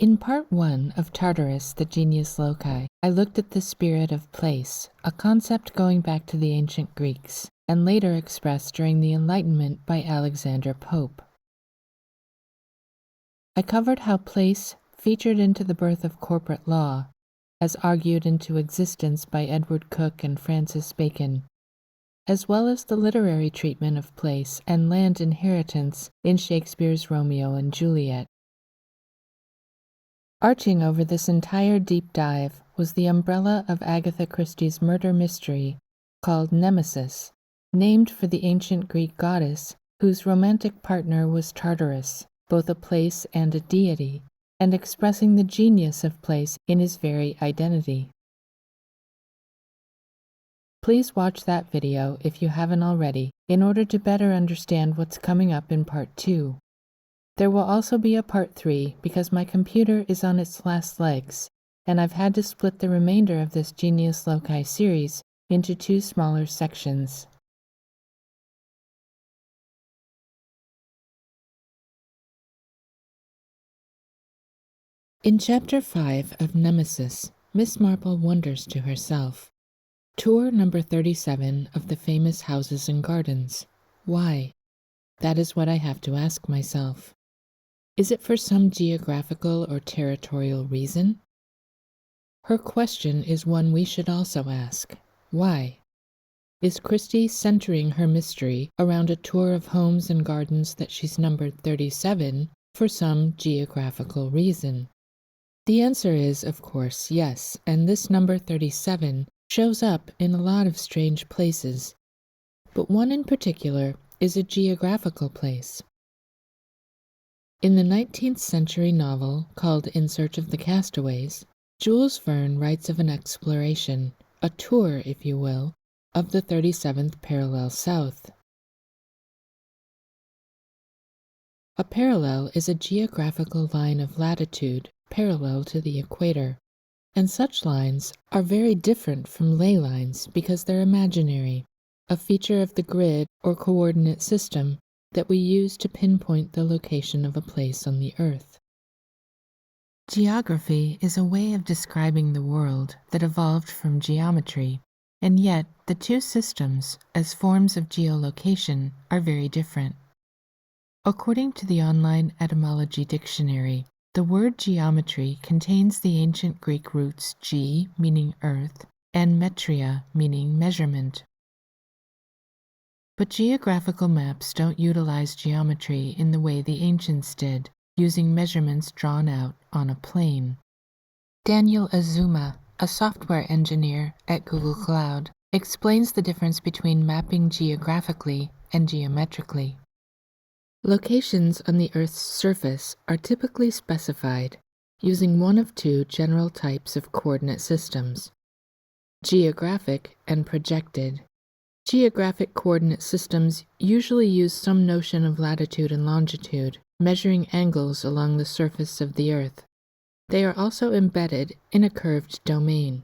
In part 1 of Tartarus, the Genius Loci, I looked at the spirit of place, a concept going back to the ancient Greeks, and later expressed during the Enlightenment by Alexander Pope. I covered how place featured into the birth of corporate law, as argued into existence by Edward Coke and Francis Bacon, as well as the literary treatment of place and land inheritance in Shakespeare's Romeo and Juliet. Arching over this entire deep dive was the umbrella of Agatha Christie's murder mystery called Nemesis, named for the ancient Greek goddess whose romantic partner was Tartarus, both a place and a deity, and expressing the genius of place in his very identity. Please watch that video if you haven't already, in order to better understand what's coming up in part 2. There will also be a part 3 because my computer is on its last legs, and I've had to split the remainder of this Genius Loci series into 2 smaller sections. In Chapter 5 of Nemesis, Miss Marple wonders to herself, Tour number 37 of the famous houses and gardens. Why? That is what I have to ask myself. Is it for some geographical or territorial reason? Her question is one we should also ask. Why? Is Christie centering her mystery around a tour of homes and gardens that she's numbered 37 for some geographical reason? The answer is, of course, yes, and this number 37 shows up in a lot of strange places, but one in particular is a geographical place. In the 19th century novel called In Search of the Castaways, Jules Verne writes of an exploration, a tour, if you will, of the 37th parallel south. A parallel is a geographical line of latitude parallel to the equator, and such lines are very different from ley lines because they're imaginary, a feature of the grid or coordinate system that we use to pinpoint the location of a place on the Earth. Geography is a way of describing the world that evolved from geometry, and yet the two systems, as forms of geolocation, are very different. According to the online etymology dictionary, the word geometry contains the ancient Greek roots ge, meaning earth, and metria, meaning measurement. But geographical maps don't utilize geometry in the way the ancients did, using measurements drawn out on a plane. Daniel Azuma, a software engineer at Google Cloud, explains the difference between mapping geographically and geometrically. Locations on the Earth's surface are typically specified using one of 2 general types of coordinate systems: geographic and projected. Geographic coordinate systems usually use some notion of latitude and longitude, measuring angles along the surface of the Earth. They are also embedded in a curved domain.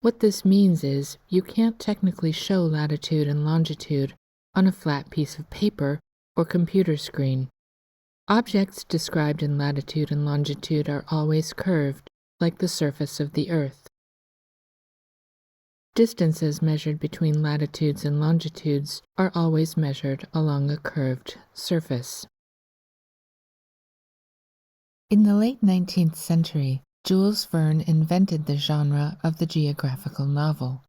What this means is you can't technically show latitude and longitude on a flat piece of paper or computer screen. Objects described in latitude and longitude are always curved, like the surface of the Earth. Distances measured between latitudes and longitudes are always measured along a curved surface. In the late 19th century, Jules Verne invented the genre of the geographical novel.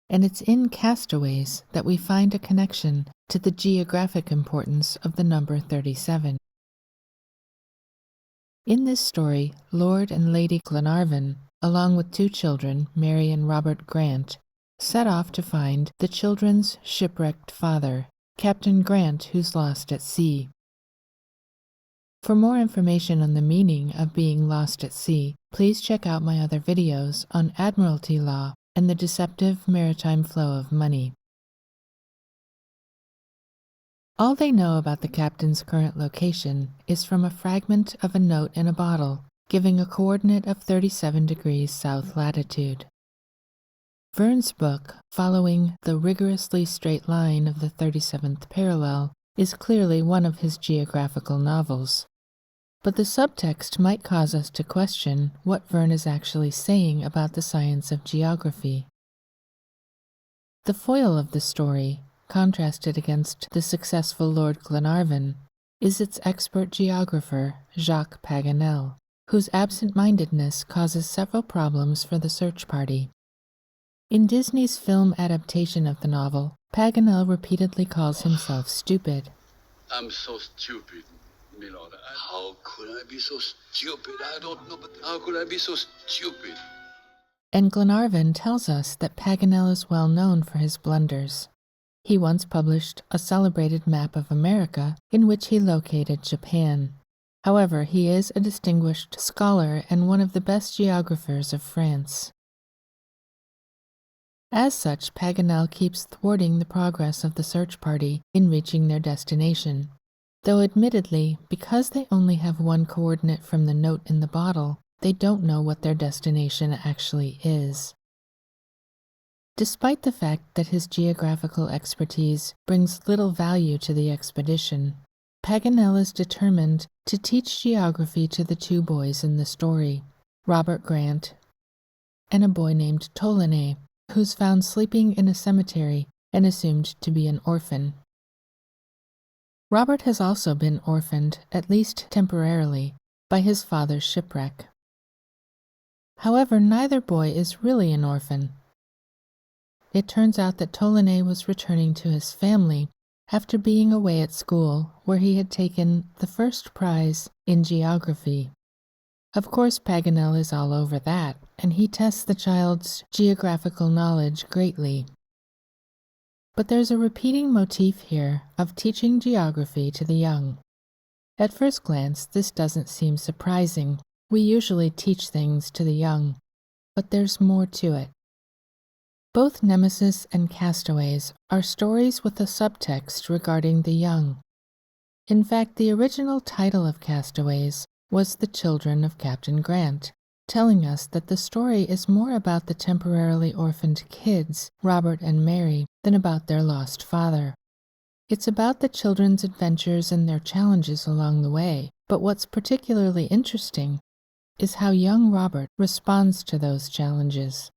And it's in Castaways that we find a connection to the geographic importance of the number 37. In this story, Lord and Lady Glenarvan, along with 2 children, Mary and Robert Grant, set off to find the children's shipwrecked father, Captain Grant, who's lost at sea. For more information on the meaning of being lost at sea, please check out my other videos on Admiralty law and the deceptive maritime flow of money. All they know about the captain's current location is from a fragment of a note in a bottle, giving a coordinate of 37 degrees south latitude. Verne's book, following the rigorously straight line of the 37th parallel, is clearly one of his geographical novels. but the subtext might cause us to question what Verne is actually saying about the science of geography. The foil of the story, contrasted against the successful Lord Glenarvan, is its expert geographer, Jacques Paganel, whose absent-mindedness causes several problems for the search party. In Disney's film adaptation of the novel, Paganel repeatedly calls himself stupid. I'm so stupid, Milord. How could I be so stupid? I don't know, but how could I be so stupid? And Glenarvan tells us that Paganel is well known for his blunders. He once published a celebrated map of America in which he located Japan. However, he is a distinguished scholar and one of the best geographers of France. As such, Paganel keeps thwarting the progress of the search party in reaching their destination, though admittedly, because they only have one coordinate from the note in the bottle, they don't know what their destination actually is. Despite the fact that his geographical expertise brings little value to the expedition, Paganel is determined to teach geography to the two boys in the story, Robert Grant and a boy named Tolene, who's found sleeping in a cemetery and assumed to be an orphan. Robert has also been orphaned, at least temporarily, by his father's shipwreck. However, neither boy is really an orphan. It turns out that Tolene was returning to his family after being away at school, where he had taken the first prize in geography. Of course, Paganel is all over that, and he tests the child's geographical knowledge greatly. But there's a repeating motif here of teaching geography to the young. At first glance, this doesn't seem surprising. We usually teach things to the young, but there's more to it. Both Nemesis and Castaways are stories with a subtext regarding the young. In fact, the original title of Castaways was The Children of Captain Grant, telling us that the story is more about the temporarily orphaned kids, Robert and Mary, than about their lost father. It's about the children's adventures and their challenges along the way, but what's particularly interesting is how young Robert responds to those challenges.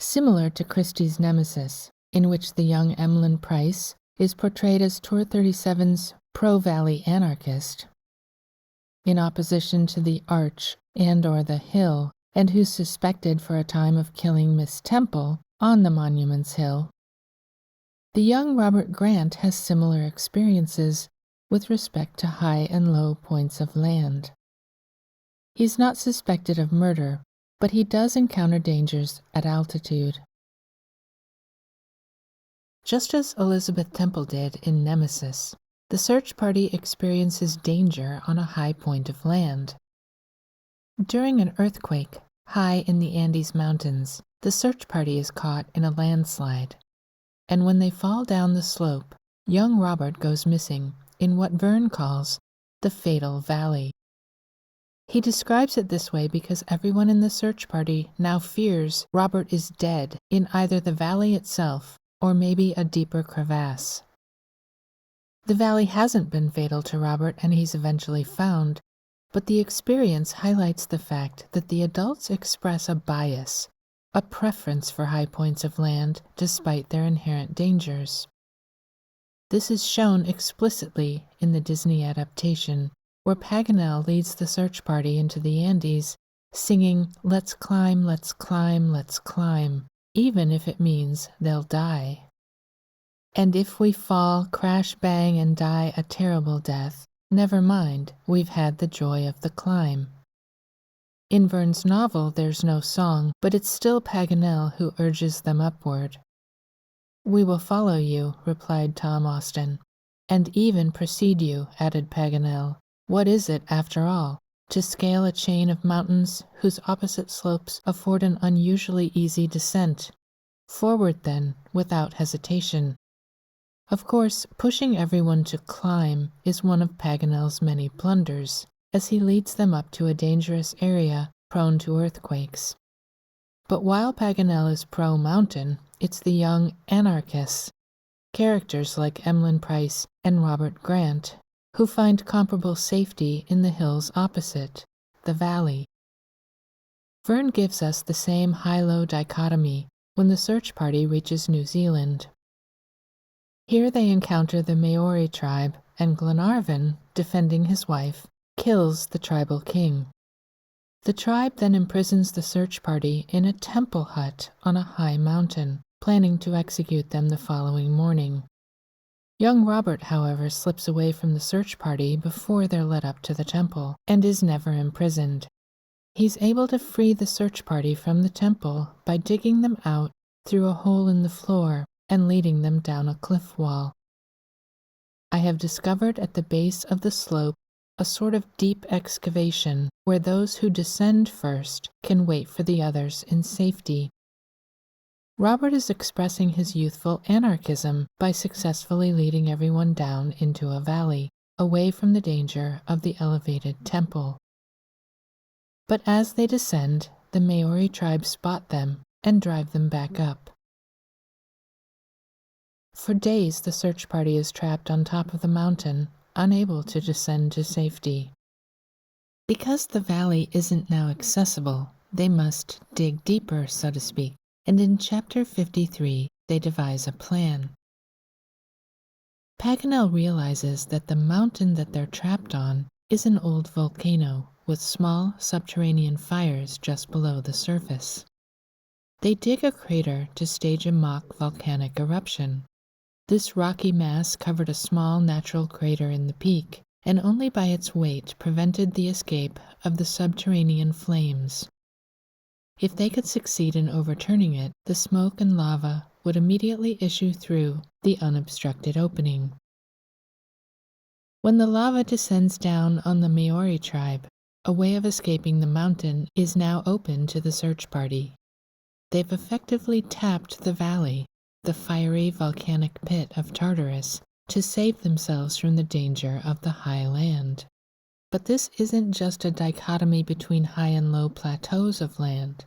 Similar to Christie's Nemesis, in which the young Emlyn Price is portrayed as Tour 37's pro-Valley anarchist, in opposition to the Arch and/or the Hill, and who's suspected for a time of killing Miss Temple on the Monuments Hill. The young Robert Grant has similar experiences with respect to high and low points of land. He's not suspected of murder, but he does encounter dangers at altitude. Just as Elizabeth Temple did in Nemesis, the search party experiences danger on a high point of land. During an earthquake high in the Andes Mountains, the search party is caught in a landslide, and when they fall down the slope, young Robert goes missing in what Verne calls the Fatal Valley. He describes it this way because everyone in the search party now fears Robert is dead in either the valley itself or maybe a deeper crevasse. The valley hasn't been fatal to Robert and he's eventually found, but the experience highlights the fact that the adults express a bias, a preference for high points of land despite their inherent dangers. This is shown explicitly in the Disney adaptation, where Paganel leads the search party into the Andes, singing, "Let's climb, let's climb, let's climb," even if it means they'll die. And if we fall, crash, bang, and die a terrible death, never mind, we've had the joy of the climb. In Verne's novel, there's no song, but it's still Paganel who urges them upward. "We will follow you," replied Tom Austen. "And even precede you," added Paganel. "What is it, after all, to scale a chain of mountains whose opposite slopes afford an unusually easy descent? Forward, then, without hesitation." Of course, pushing everyone to climb is one of Paganel's many blunders, as he leads them up to a dangerous area prone to earthquakes. But while Paganel is pro-mountain, it's the young anarchists, characters like Emlyn Price and Robert Grant, who find comparable safety in the hills opposite, the valley. Verne gives us the same high-low dichotomy when the search party reaches New Zealand. Here they encounter the Maori tribe, and Glenarvan, defending his wife, kills the tribal king. The tribe then imprisons the search party in a temple hut on a high mountain, planning to execute them the following morning. Young Robert, however, slips away from the search party before they're led up to the temple, and is never imprisoned. He's able to free the search party from the temple by digging them out through a hole in the floor and leading them down a cliff wall. I have discovered at the base of the slope a sort of deep excavation where those who descend first can wait for the others in safety. Robert is expressing his youthful anarchism by successfully leading everyone down into a valley, away from the danger of the elevated temple. But as they descend, the Maori tribe spot them and drive them back up. For days the search party is trapped on top of the mountain, unable to descend to safety. Because the valley isn't now accessible, they must dig deeper, so to speak, and in chapter 53 they devise a plan. Paganel realizes that the mountain that they're trapped on is an old volcano with small subterranean fires just below the surface. They dig a crater to stage a mock volcanic eruption. This rocky mass covered a small natural crater in the peak, and only by its weight prevented the escape of the subterranean flames. If they could succeed in overturning it, the smoke and lava would immediately issue through the unobstructed opening. When the lava descends down on the Maori tribe, a way of escaping the mountain is now open to the search party. They've effectively tapped the valley, the fiery volcanic pit of Tartarus, to save themselves from the danger of the high land. But this isn't just a dichotomy between high and low plateaus of land.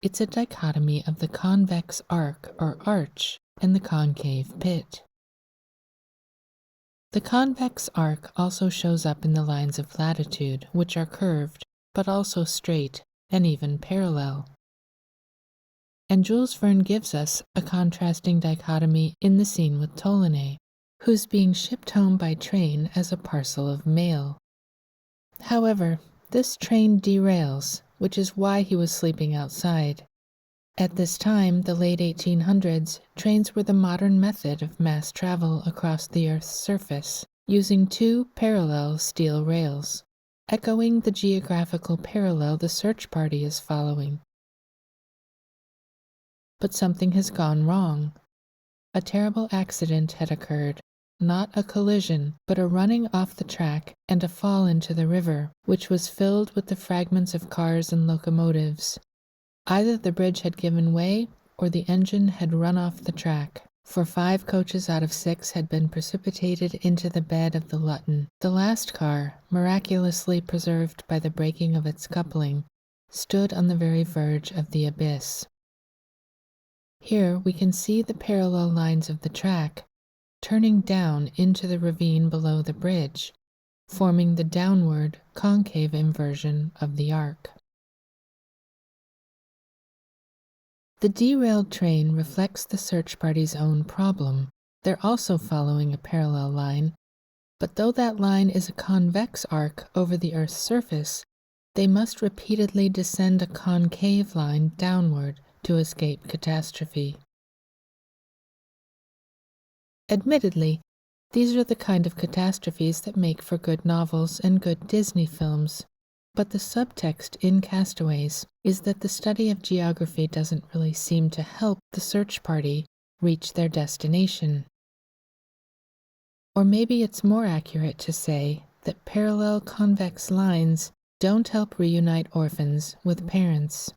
It's a dichotomy of the convex arc or arch and the concave pit. The convex arc also shows up in the lines of latitude, which are curved, but also straight and even parallel. And Jules Verne gives us a contrasting dichotomy in the scene with Ptolemy, who's being shipped home by train as a parcel of mail. However, this train derails, which is why he was sleeping outside. At this time, the late 1800s, trains were the modern method of mass travel across the Earth's surface, using two parallel steel rails, echoing the geographical parallel the search party is following. But something has gone wrong. A terrible accident had occurred, not a collision, but a running off the track and a fall into the river, which was filled with the fragments of cars and locomotives. Either the bridge had given way, or the engine had run off the track, for 5 coaches out of 6 had been precipitated into the bed of the Lutton. The last car, miraculously preserved by the breaking of its coupling, stood on the very verge of the abyss. Here we can see the parallel lines of the track, turning down into the ravine below the bridge, forming the downward, concave inversion of the arc. The derailed train reflects the search party's own problem. They're also following a parallel line, but though that line is a convex arc over the Earth's surface, they must repeatedly descend a concave line downward to escape catastrophe. Admittedly, these are the kind of catastrophes that make for good novels and good Disney films, but the subtext in Castaways is that the study of geography doesn't really seem to help the search party reach their destination. Or maybe it's more accurate to say that parallel convex lines don't help reunite orphans with parents.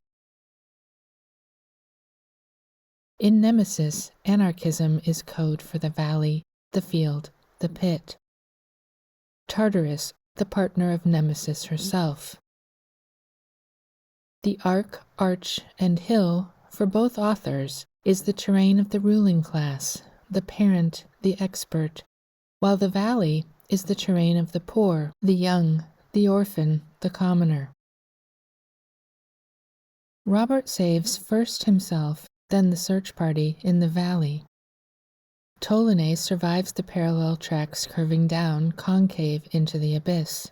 In Nemesis, anarchism is code for the valley, the field, the pit. Tartarus, the partner of Nemesis herself. The arc, arch, and hill, for both authors, is the terrain of the ruling class, the parent, the expert, while the valley is the terrain of the poor, the young, the orphan, the commoner. Robert saves first himself, then the search party in the valley. Ptolemy survives the parallel tracks curving down, concave into the abyss.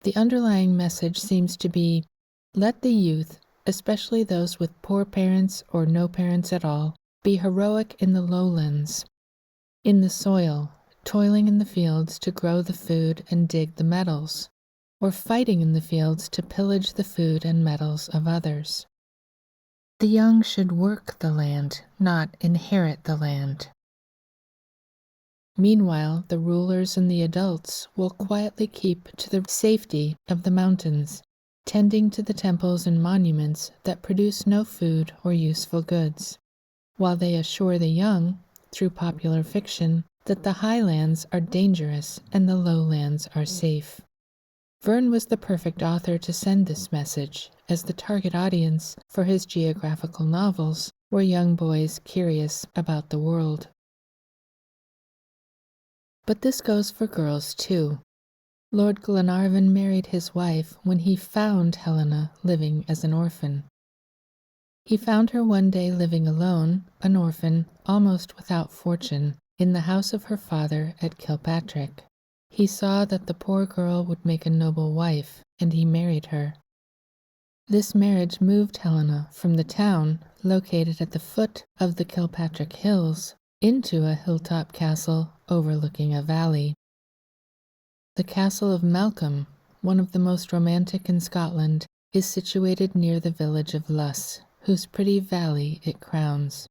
The underlying message seems to be, let the youth, especially those with poor parents or no parents at all, be heroic in the lowlands, in the soil, toiling in the fields to grow the food and dig the metals, or fighting in the fields to pillage the food and metals of others. The young should work the land, not inherit the land. Meanwhile, the rulers and the adults will quietly keep to the safety of the mountains, tending to the temples and monuments that produce no food or useful goods, while they assure the young, through popular fiction, that the highlands are dangerous and the lowlands are safe. Verne was the perfect author to send this message, as the target audience for his geographical novels were young boys curious about the world. But this goes for girls too. Lord Glenarvan married his wife when he found Helena living as an orphan. He found her one day living alone, an orphan, almost without fortune, in the house of her father at Kilpatrick. He saw that the poor girl would make a noble wife, and he married her. This marriage moved Helena from the town, located at the foot of the Kilpatrick Hills, into a hilltop castle overlooking a valley. The castle of Malcolm, one of the most romantic in Scotland, is situated near the village of Luss, whose pretty valley it crowns.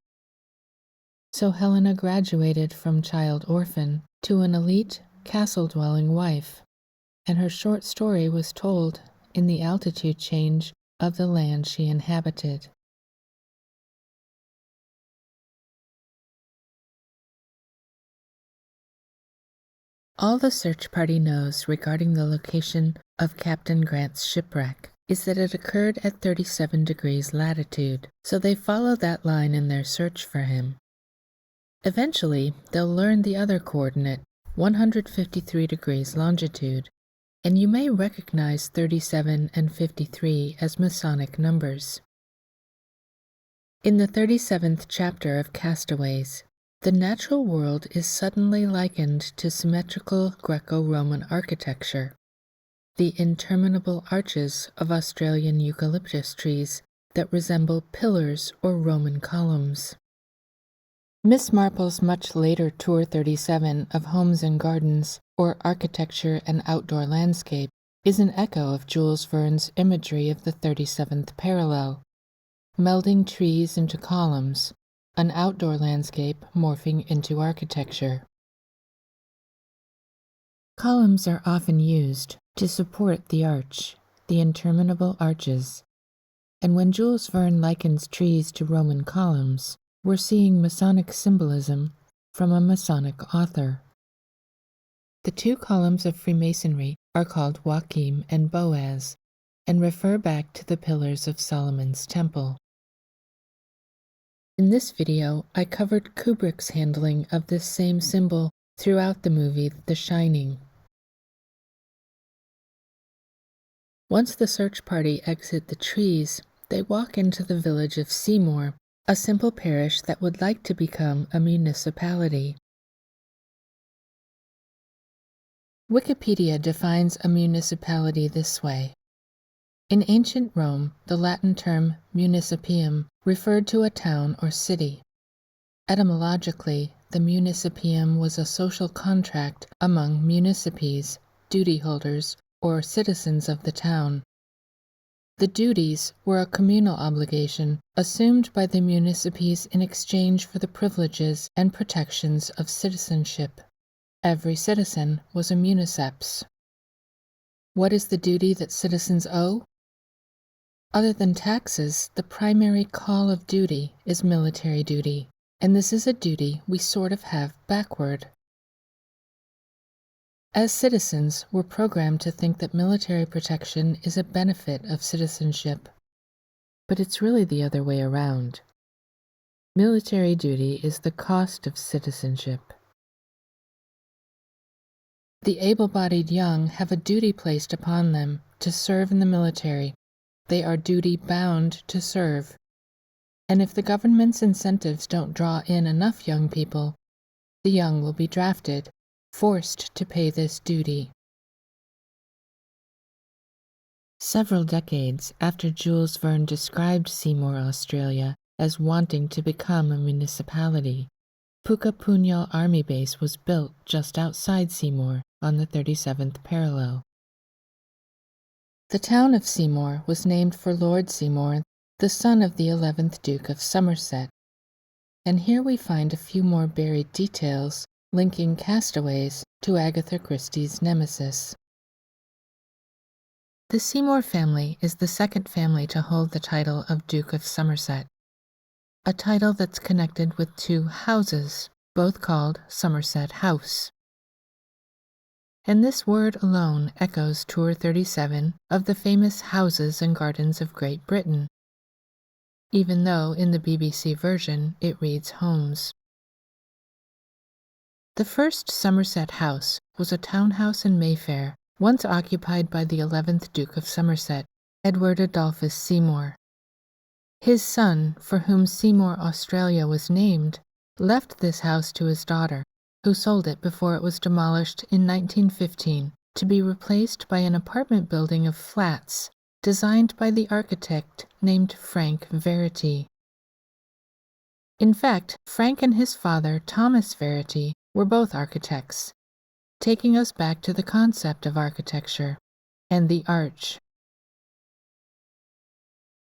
So Helena graduated from child orphan to an elite, castle-dwelling wife, and her short story was told in the altitude change of the land she inhabited. All the search party knows regarding the location of Captain Grant's shipwreck is that it occurred at 37 degrees latitude, so they follow that line in their search for him. Eventually, they'll learn the other coordinate, 153 degrees longitude, and you may recognize 37 and 53 as Masonic numbers. In the 37th chapter of Castaways, the natural world is suddenly likened to symmetrical Greco-Roman architecture, the interminable arches of Australian eucalyptus trees that resemble pillars or Roman columns. Miss Marple's much later Tour 37 of Homes and Gardens, or Architecture and Outdoor Landscape, is an echo of Jules Verne's imagery of the 37th parallel, melding trees into columns, an outdoor landscape morphing into architecture. Columns are often used to support the arch, the interminable arches, and when Jules Verne likens trees to Roman columns, we're seeing Masonic symbolism from a Masonic author. The two columns of Freemasonry are called Joachim and Boaz, and refer back to the pillars of Solomon's Temple. In this video, I covered Kubrick's handling of this same symbol throughout the movie The Shining. Once the search party exit the trees, they walk into the village of Seymour, a simple parish that would like to become a municipality. Wikipedia defines a municipality this way. In ancient Rome, the Latin term municipium referred to a town or city. Etymologically, the municipium was a social contract among municipes, duty holders, or citizens of the town. The duties were a communal obligation assumed by the municipes in exchange for the privileges and protections of citizenship. Every citizen was a municeps. What is the duty that citizens owe? Other than taxes, the primary call of duty is military duty, and this is a duty we sort of have backward. As citizens, we're programmed to think that military protection is a benefit of citizenship, but it's really the other way around. Military duty is the cost of citizenship. The able-bodied young have a duty placed upon them to serve in the military. They are duty-bound to serve. And if the government's incentives don't draw in enough young people, the young will be drafted, forced to pay this duty. Several decades after Jules Verne described Seymour, Australia, as wanting to become a municipality, Pukapunyal Army Base was built just outside Seymour on the 37th parallel. The town of Seymour was named for Lord Seymour, the son of the 11th Duke of Somerset. And here we find a few more buried details linking castaways to Agatha Christie's nemesis. The Seymour family is the second family to hold the title of Duke of Somerset, a title that's connected with two houses, both called Somerset House. And this word alone echoes Tour 37 of the famous Houses and Gardens of Great Britain, even though in the BBC version it reads Homes. The first Somerset House was a townhouse in Mayfair, once occupied by the 11th Duke of Somerset, Edward Adolphus Seymour. His son, for whom Seymour, Australia was named, left this house to his daughter, who sold it before it was demolished in 1915 to be replaced by an apartment building of flats designed by the architect named Frank Verity. In fact, Frank and his father, Thomas Verity, were both architects, taking us back to the concept of architecture and the arch.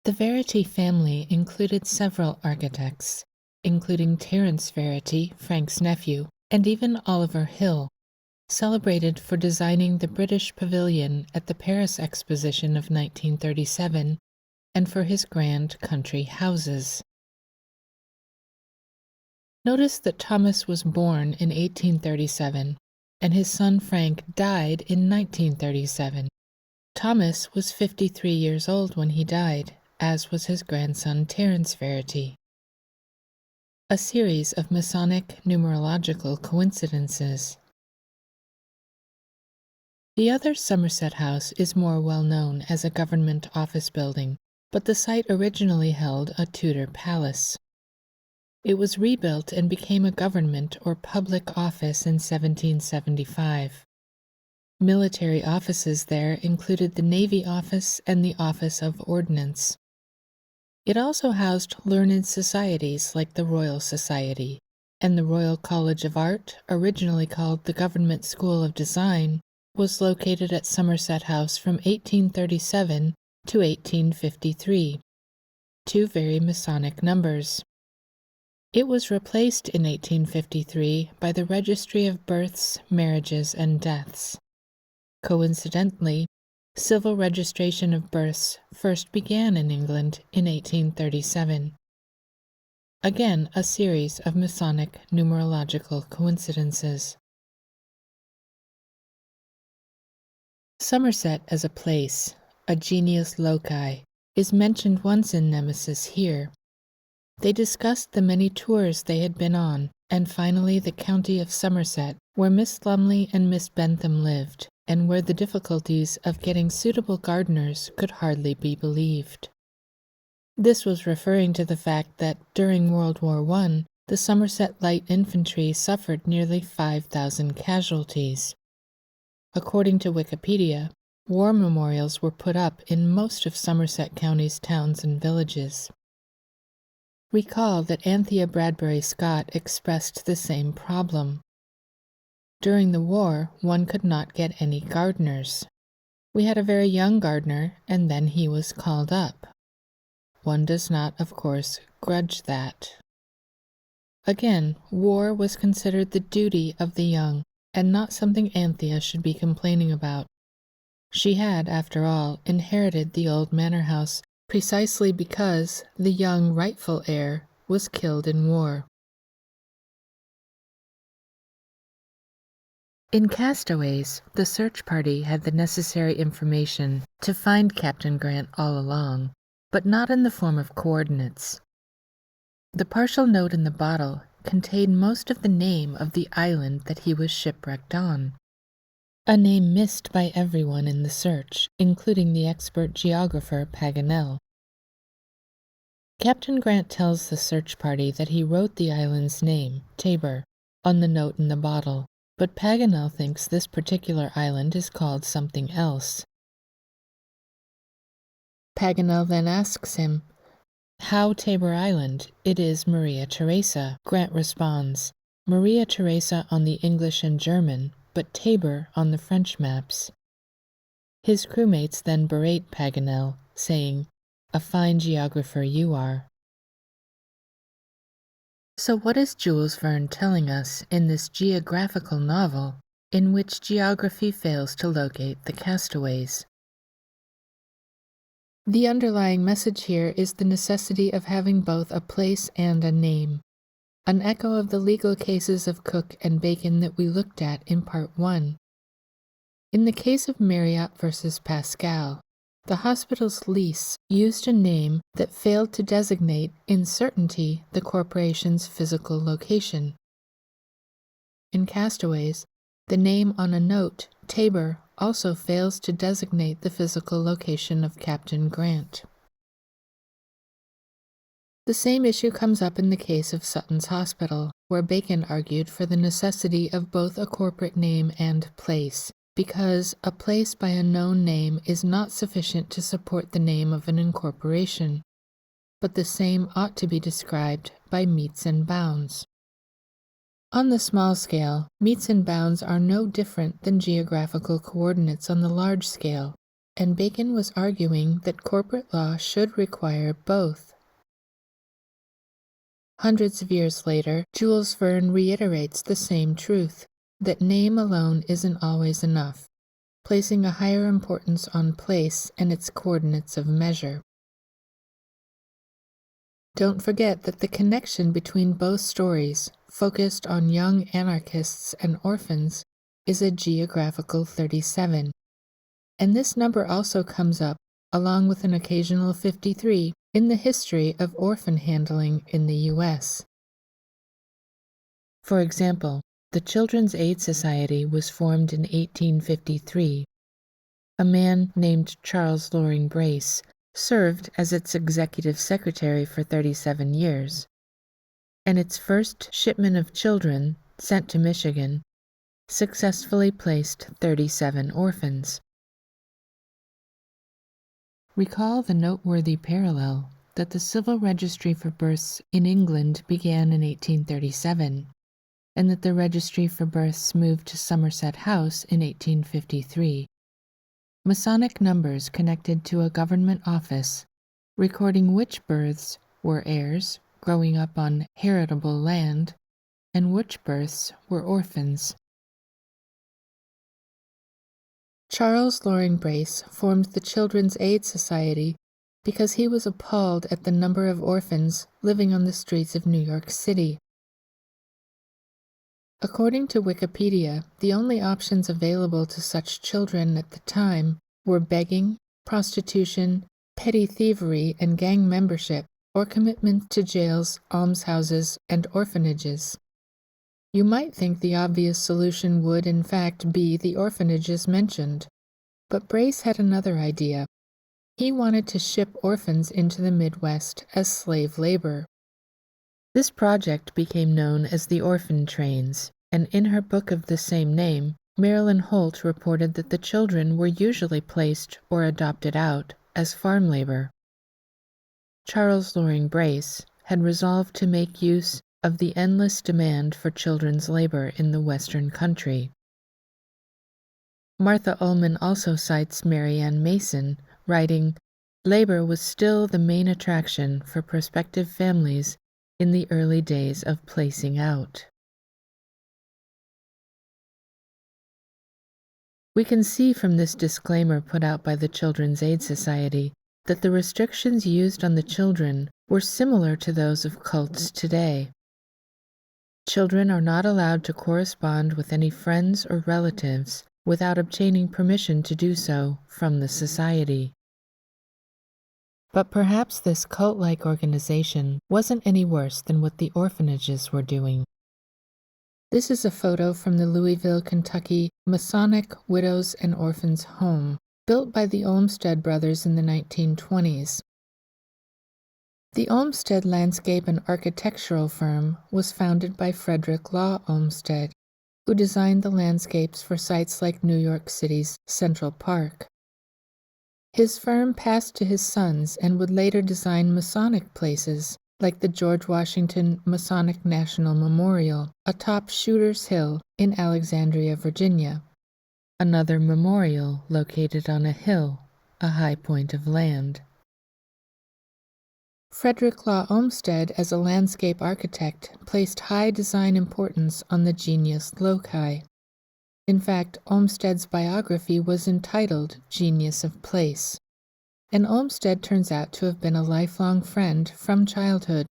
The Verity family included several architects, including Terence Verity, Frank's nephew, and even Oliver Hill, celebrated for designing the British Pavilion at the Paris Exposition of 1937 and for his grand country houses. Notice that Thomas was born in 1837, and his son Frank died in 1937. Thomas was 53 years old when he died, as was his grandson Terence Verity. A series of Masonic numerological coincidences. The other Somerset House is more well known as a government office building, but the site originally held a Tudor palace. It was rebuilt and became a government or public office in 1775. Military offices there included the Navy Office and the Office of Ordnance. It also housed learned societies like the Royal Society, and the Royal College of Art, originally called the Government School of Design, was located at Somerset House from 1837 to 1853, two very Masonic numbers. It was replaced in 1853 by the Registry of Births, Marriages, and Deaths. Coincidentally, civil registration of births first began in England in 1837. Again, a series of Masonic numerological coincidences. Somerset as a place, a genius loci, is mentioned once in Nemesis here. They discussed the many tours they had been on, and finally the county of Somerset, where Miss Lumley and Miss Bentham lived, and where the difficulties of getting suitable gardeners could hardly be believed. This was referring to the fact that during World War I, the Somerset Light Infantry suffered nearly 5,000 casualties. According to Wikipedia, war memorials were put up in most of Somerset County's towns and villages. Recall that Anthea Bradbury Scott expressed the same problem. During the war, one could not get any gardeners. We had a very young gardener, and then he was called up. One does not, of course, grudge that. Again, war was considered the duty of the young, and not something Anthea should be complaining about. She had, after all, inherited the old manor house precisely because the young rightful heir was killed in war. In Castaways, the search party had the necessary information to find Captain Grant all along, but not in the form of coordinates. The partial note in the bottle contained most of the name of the island that he was shipwrecked on. a name missed by everyone in the search, including the expert geographer Paganel. Captain Grant tells the search party that he wrote the island's name, Tabor, on the note in the bottle, but Paganel thinks this particular island is called something else. Paganel then asks him, "How Tabor Island? It is Maria Theresa." Grant responds, "Maria Theresa on the English and German, but Tabor on the French maps." His crewmates then berate Paganel, saying, "A fine geographer you are." So what is Jules Verne telling us in this geographical novel in which geography fails to locate the castaways? The underlying message here is the necessity of having both a place and a name, an echo of the legal cases of Cook and Bacon that we looked at in Part 1. In the case of Marriott versus Pascal, the hospital's lease used a name that failed to designate in certainty the corporation's physical location. In Castaways, the name on a note, Tabor, also fails to designate the physical location of Captain Grant. The same issue comes up in the case of Sutton's Hospital, where Bacon argued for the necessity of both a corporate name and place, because a place by a known name is not sufficient to support the name of an incorporation, but the same ought to be described by metes and bounds. On the small scale, metes and bounds are no different than geographical coordinates on the large scale, and Bacon was arguing that corporate law should require both. Hundreds of years later, Jules Verne reiterates the same truth, that name alone isn't always enough, placing a higher importance on place and its coordinates of measure. Don't forget that the connection between both stories, focused on young anarchists and orphans, is a geographical 37, and this number also comes up, along with an occasional 53, in the history of orphan handling in the U.S. For example, the Children's Aid Society was formed in 1853. A man named Charles Loring Brace served as its executive secretary for 37 years, and its first shipment of children, sent to Michigan, successfully placed 37 orphans. Recall the noteworthy parallel that the civil registry for births in England began in 1837, and that the registry for births moved to Somerset House in 1853. Masonic numbers connected to a government office, recording which births were heirs growing up on heritable land, and which births were orphans. Charles Loring Brace formed the Children's Aid Society because he was appalled at the number of orphans living on the streets of New York City. According to Wikipedia, the only options available to such children at the time were begging, prostitution, petty thievery and gang membership, or commitment to jails, almshouses, and orphanages. You might think the obvious solution would, in fact, be the orphanages mentioned, but Brace had another idea. He wanted to ship orphans into the Midwest as slave labor. This project became known as the Orphan Trains, and in her book of the same name, Marilyn Holt reported that the children were usually placed or adopted out as farm labor. Charles Loring Brace had resolved to make use of the endless demand for children's labor in the Western country. Martha Ullman also cites Mary Ann Mason, writing, "Labor was still the main attraction for prospective families in the early days of placing out." We can see from this disclaimer put out by the Children's Aid Society that the restrictions used on the children were similar to those of cults today. Children are not allowed to correspond with any friends or relatives without obtaining permission to do so from the society. But perhaps this cult-like organization wasn't any worse than what the orphanages were doing. This is a photo from the Louisville, Kentucky Masonic Widows and Orphans Home, built by the Olmsted brothers in the 1920s. The Olmsted landscape and architectural firm was founded by Frederick Law Olmsted, who designed the landscapes for sites like New York City's Central Park. His firm passed to his sons and would later design Masonic places like the George Washington Masonic National Memorial atop Shooter's Hill in Alexandria, Virginia, another memorial located on a hill, a high point of land. Frederick Law Olmsted, as a landscape architect, placed high design importance on the Genius Loci. In fact, Olmsted's biography was entitled Genius of Place, and Olmsted turns out to have been a lifelong friend from childhood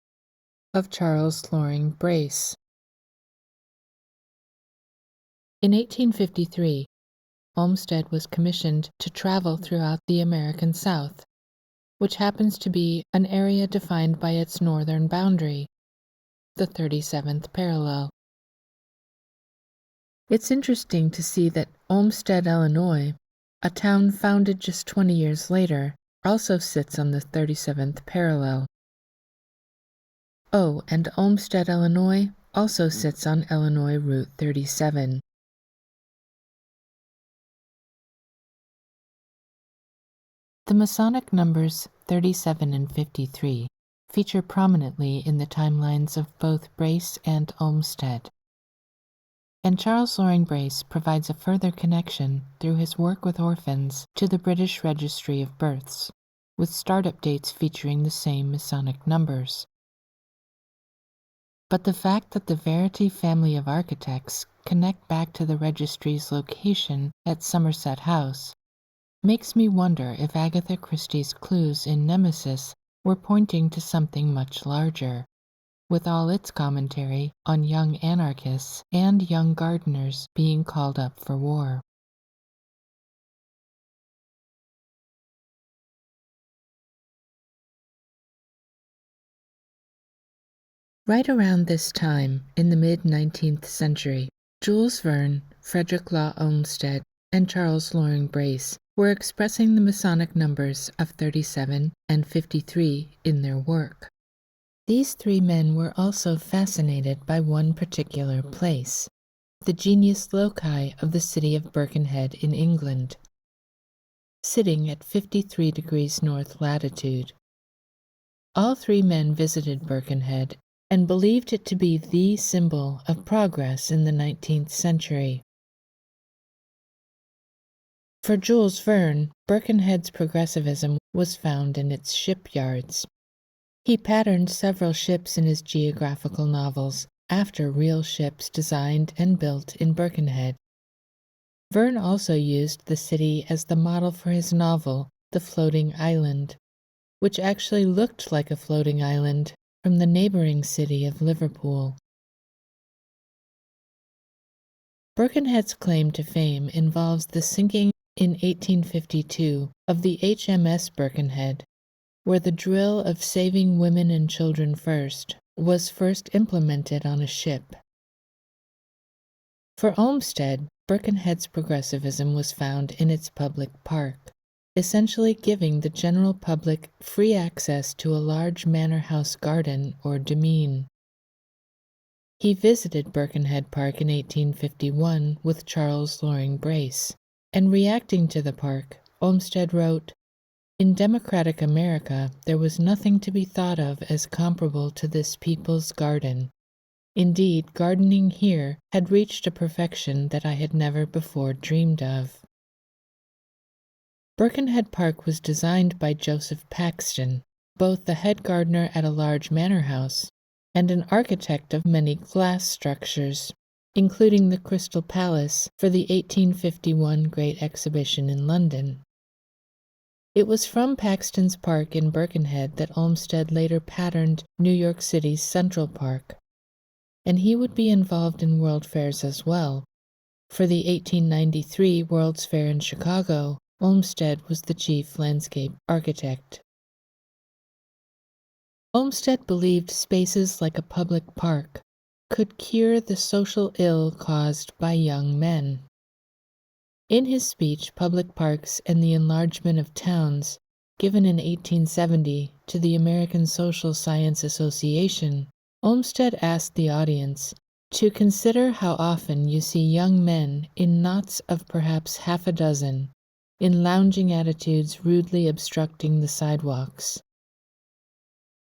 of Charles Loring Brace. In 1853, Olmsted was commissioned to travel throughout the American South, which happens to be an area defined by its northern boundary, the 37th parallel. It's interesting to see that Olmsted, Illinois, a town founded just 20 years later, also sits on the 37th parallel. Oh, and Olmsted, Illinois also sits on Illinois Route 37. The Masonic numbers 37 and 53 feature prominently in the timelines of both Brace and Olmsted. And Charles Loring Brace provides a further connection through his work with orphans to the British Registry of Births, with startup dates featuring the same Masonic numbers. But the fact that the Verity family of architects connect back to the registry's location at Somerset House makes me wonder if Agatha Christie's clues in Nemesis were pointing to something much larger, with all its commentary on young anarchists and young gardeners being called up for war. Right around this time, in the mid-19th century, Jules Verne, Frederick Law Olmsted, and Charles Loring Brace were expressing the Masonic numbers of 37 and 53 in their work. These three men were also fascinated by one particular place, the Genius Loci of the city of Birkenhead in England, sitting at 53 degrees north latitude. All three men visited Birkenhead and believed it to be the symbol of progress in the 19th century. For Jules Verne, Birkenhead's progressivism was found in its shipyards. He patterned several ships in his geographical novels after real ships designed and built in Birkenhead. Verne also used the city as the model for his novel, The Floating Island, which actually looked like a floating island from the neighboring city of Liverpool. Birkenhead's claim to fame involves the sinking in 1852 of the HMS Birkenhead, where the drill of saving women and children first was first implemented on a ship. For Olmsted, Birkenhead's progressivism was found in its public park, essentially giving the general public free access to a large manor house garden or demesne. He visited Birkenhead Park in 1851 with Charles Loring Brace, and reacting to the park, Olmsted wrote, "In democratic America, there was nothing to be thought of as comparable to this people's garden. Indeed, gardening here had reached a perfection that I had never before dreamed of." Birkenhead Park was designed by Joseph Paxton, both the head gardener at a large manor house and an architect of many glass structures, including the Crystal Palace for the 1851 Great Exhibition in London. It was from Paxton's Park in Birkenhead that Olmsted later patterned New York City's Central Park, and he would be involved in world fairs as well. For the 1893 World's Fair in Chicago, Olmsted was the chief landscape architect. Olmsted believed spaces like a public park could cure the social ill caused by young men. In his speech, Public Parks and the Enlargement of Towns, given in 1870 to the American Social Science Association, Olmsted asked the audience to consider how often you see young men in knots of perhaps half a dozen, in lounging attitudes rudely obstructing the sidewalks.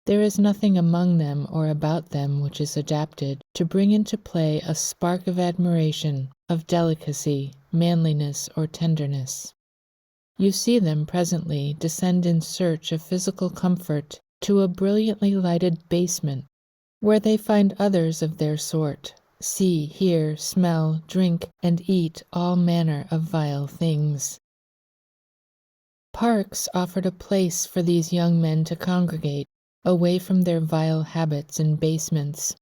There is nothing among them or about them which is adapted to bring into play a spark of admiration, of delicacy, manliness, or tenderness. You see them presently descend in search of physical comfort to a brilliantly lighted basement, where they find others of their sort, see, hear, smell, drink, and eat all manner of vile things. Parks offered a place for these young men to congregate, away from their vile habits and basements.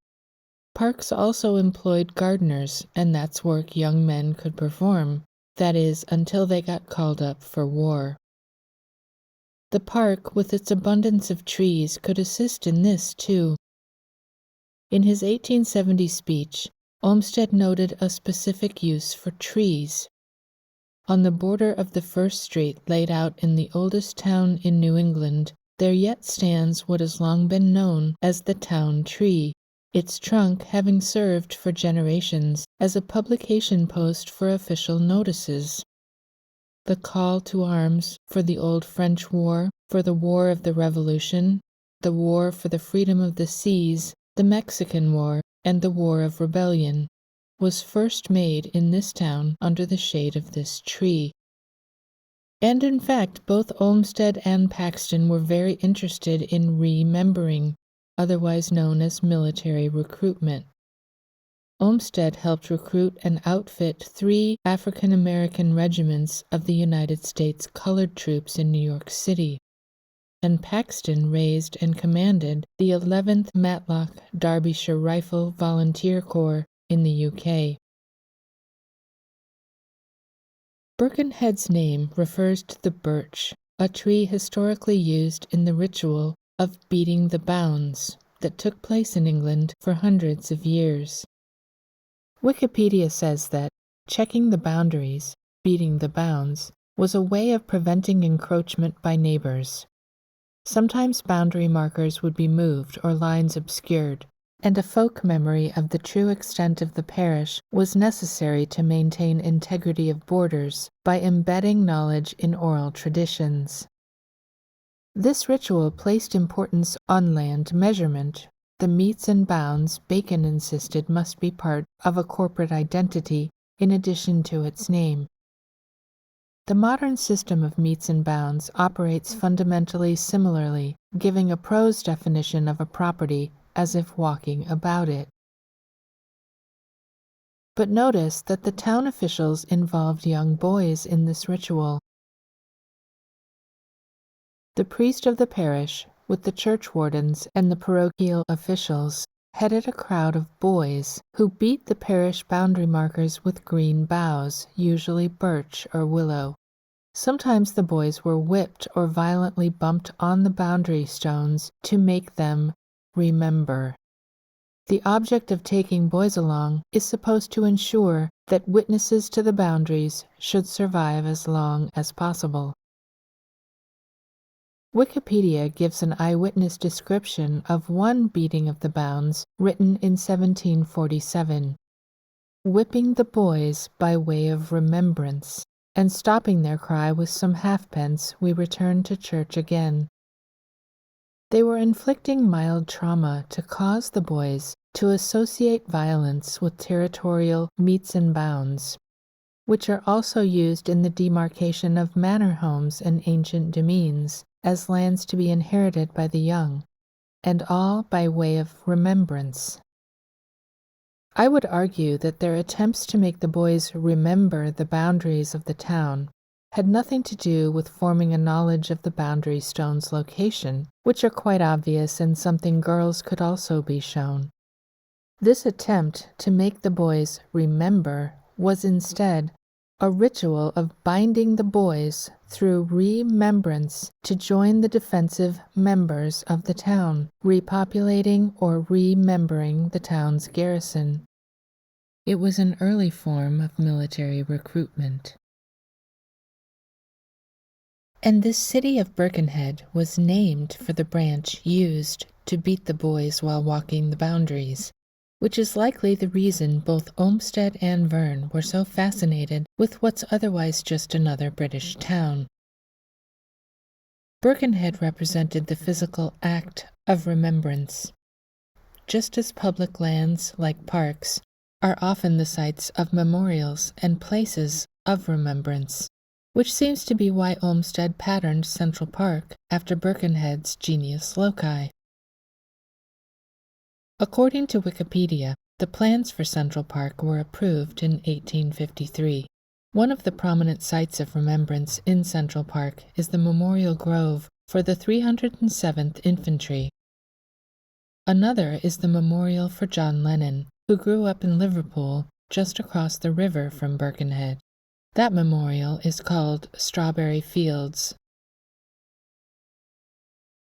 Parks also employed gardeners, and that's work young men could perform, that is, until they got called up for war. The park, with its abundance of trees, could assist in this, too. In his 1870 speech, Olmsted noted a specific use for trees. On the border of the first street laid out in the oldest town in New England, there yet stands what has long been known as the town tree, its trunk having served for generations as a publication post for official notices. The call to arms for the old French War, for the War of the Revolution, the War for the freedom of the seas, the Mexican War, and the War of Rebellion, was first made in this town under the shade of this tree. And in fact, both Olmsted and Paxton were very interested in remembering, otherwise known as military recruitment. Olmsted helped recruit and outfit 3 African American regiments of the United States colored troops in New York City, and Paxton raised and commanded the 11th Matlock Derbyshire Rifle Volunteer Corps in the UK. Birkenhead's name refers to the birch, a tree historically used in the ritual of beating the bounds that took place in England for hundreds of years. Wikipedia says that checking the boundaries, beating the bounds, was a way of preventing encroachment by neighbors. Sometimes boundary markers would be moved or lines obscured, and a folk memory of the true extent of the parish was necessary to maintain integrity of borders by embedding knowledge in oral traditions. This ritual placed importance on land measurement. The metes and bounds Bacon insisted must be part of a corporate identity in addition to its name. The modern system of metes and bounds operates fundamentally similarly, giving a prose definition of a property as if walking about it. But notice that the town officials involved young boys in this ritual. The priest of the parish, with the church wardens and the parochial officials, headed a crowd of boys who beat the parish boundary markers with green boughs, usually birch or willow. Sometimes the boys were whipped or violently bumped on the boundary stones to make them remember. The object of taking boys along is supposed to ensure that witnesses to the boundaries should survive as long as possible. Wikipedia gives an eyewitness description of one beating of the bounds written in 1747. Whipping the boys by way of remembrance, and stopping their cry with some halfpence, we returned to church again. They were inflicting mild trauma to cause the boys to associate violence with territorial metes and bounds, which are also used in the demarcation of manor homes and ancient demesnes as lands to be inherited by the young, and all by way of remembrance. I would argue that their attempts to make the boys remember the boundaries of the town had nothing to do with forming a knowledge of the boundary stones' location, which are quite obvious and something girls could also be shown. This attempt to make the boys remember was instead a ritual of binding the boys through remembrance to join the defensive members of the town, repopulating or remembering the town's garrison. It was an early form of military recruitment. And this city of Birkenhead was named for the branch used to beat the boys while walking the boundaries, which is likely the reason both Olmsted and Verne were so fascinated with what's otherwise just another British town. Birkenhead represented the physical act of remembrance. Just as public lands, like parks, are often the sites of memorials and places of remembrance, which seems to be why Olmsted patterned Central Park after Birkenhead's Genius Loci. According to Wikipedia, the plans for Central Park were approved in 1853. One of the prominent sites of remembrance in Central Park is the Memorial Grove for the 307th Infantry. Another is the memorial for John Lennon, who grew up in Liverpool, just across the river from Birkenhead. That memorial is called Strawberry Fields.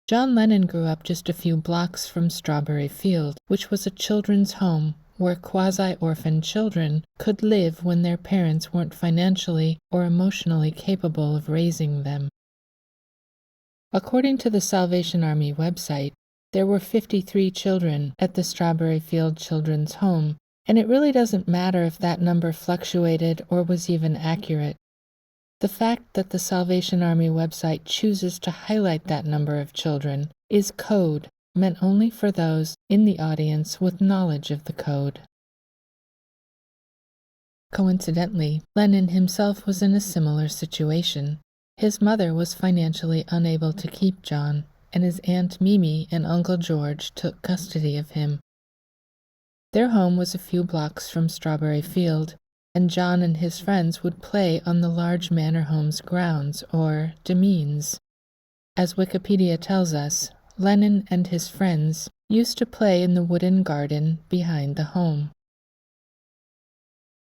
John Lennon grew up just a few blocks from Strawberry Field, which was a children's home where quasi-orphan children could live when their parents weren't financially or emotionally capable of raising them. According to the Salvation Army website, there were 53 children at the Strawberry Field Children's Home, and it really doesn't matter if that number fluctuated or was even accurate. The fact that the Salvation Army website chooses to highlight that number of children is code, meant only for those in the audience with knowledge of the code. Coincidentally, Lennon himself was in a similar situation. His mother was financially unable to keep John, and his Aunt Mimi and Uncle George took custody of him. Their home was a few blocks from Strawberry Field, and John and his friends would play on the large manor home's grounds, or demesnes. As Wikipedia tells us, Lennon and his friends used to play in the wooden garden behind the home.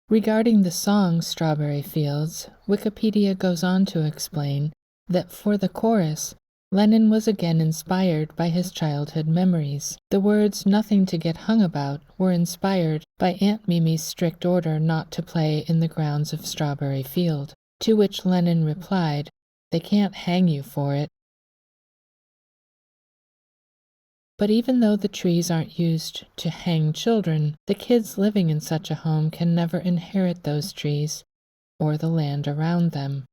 Regarding the song Strawberry Fields, Wikipedia goes on to explain that for the chorus, Lennon was again inspired by his childhood memories. The words "nothing to get hung about" were inspired by Aunt Mimi's strict order not to play in the grounds of Strawberry Field, to which Lennon replied, "They can't hang you for it." But even though the trees aren't used to hang children, the kids living in such a home can never inherit those trees or the land around them.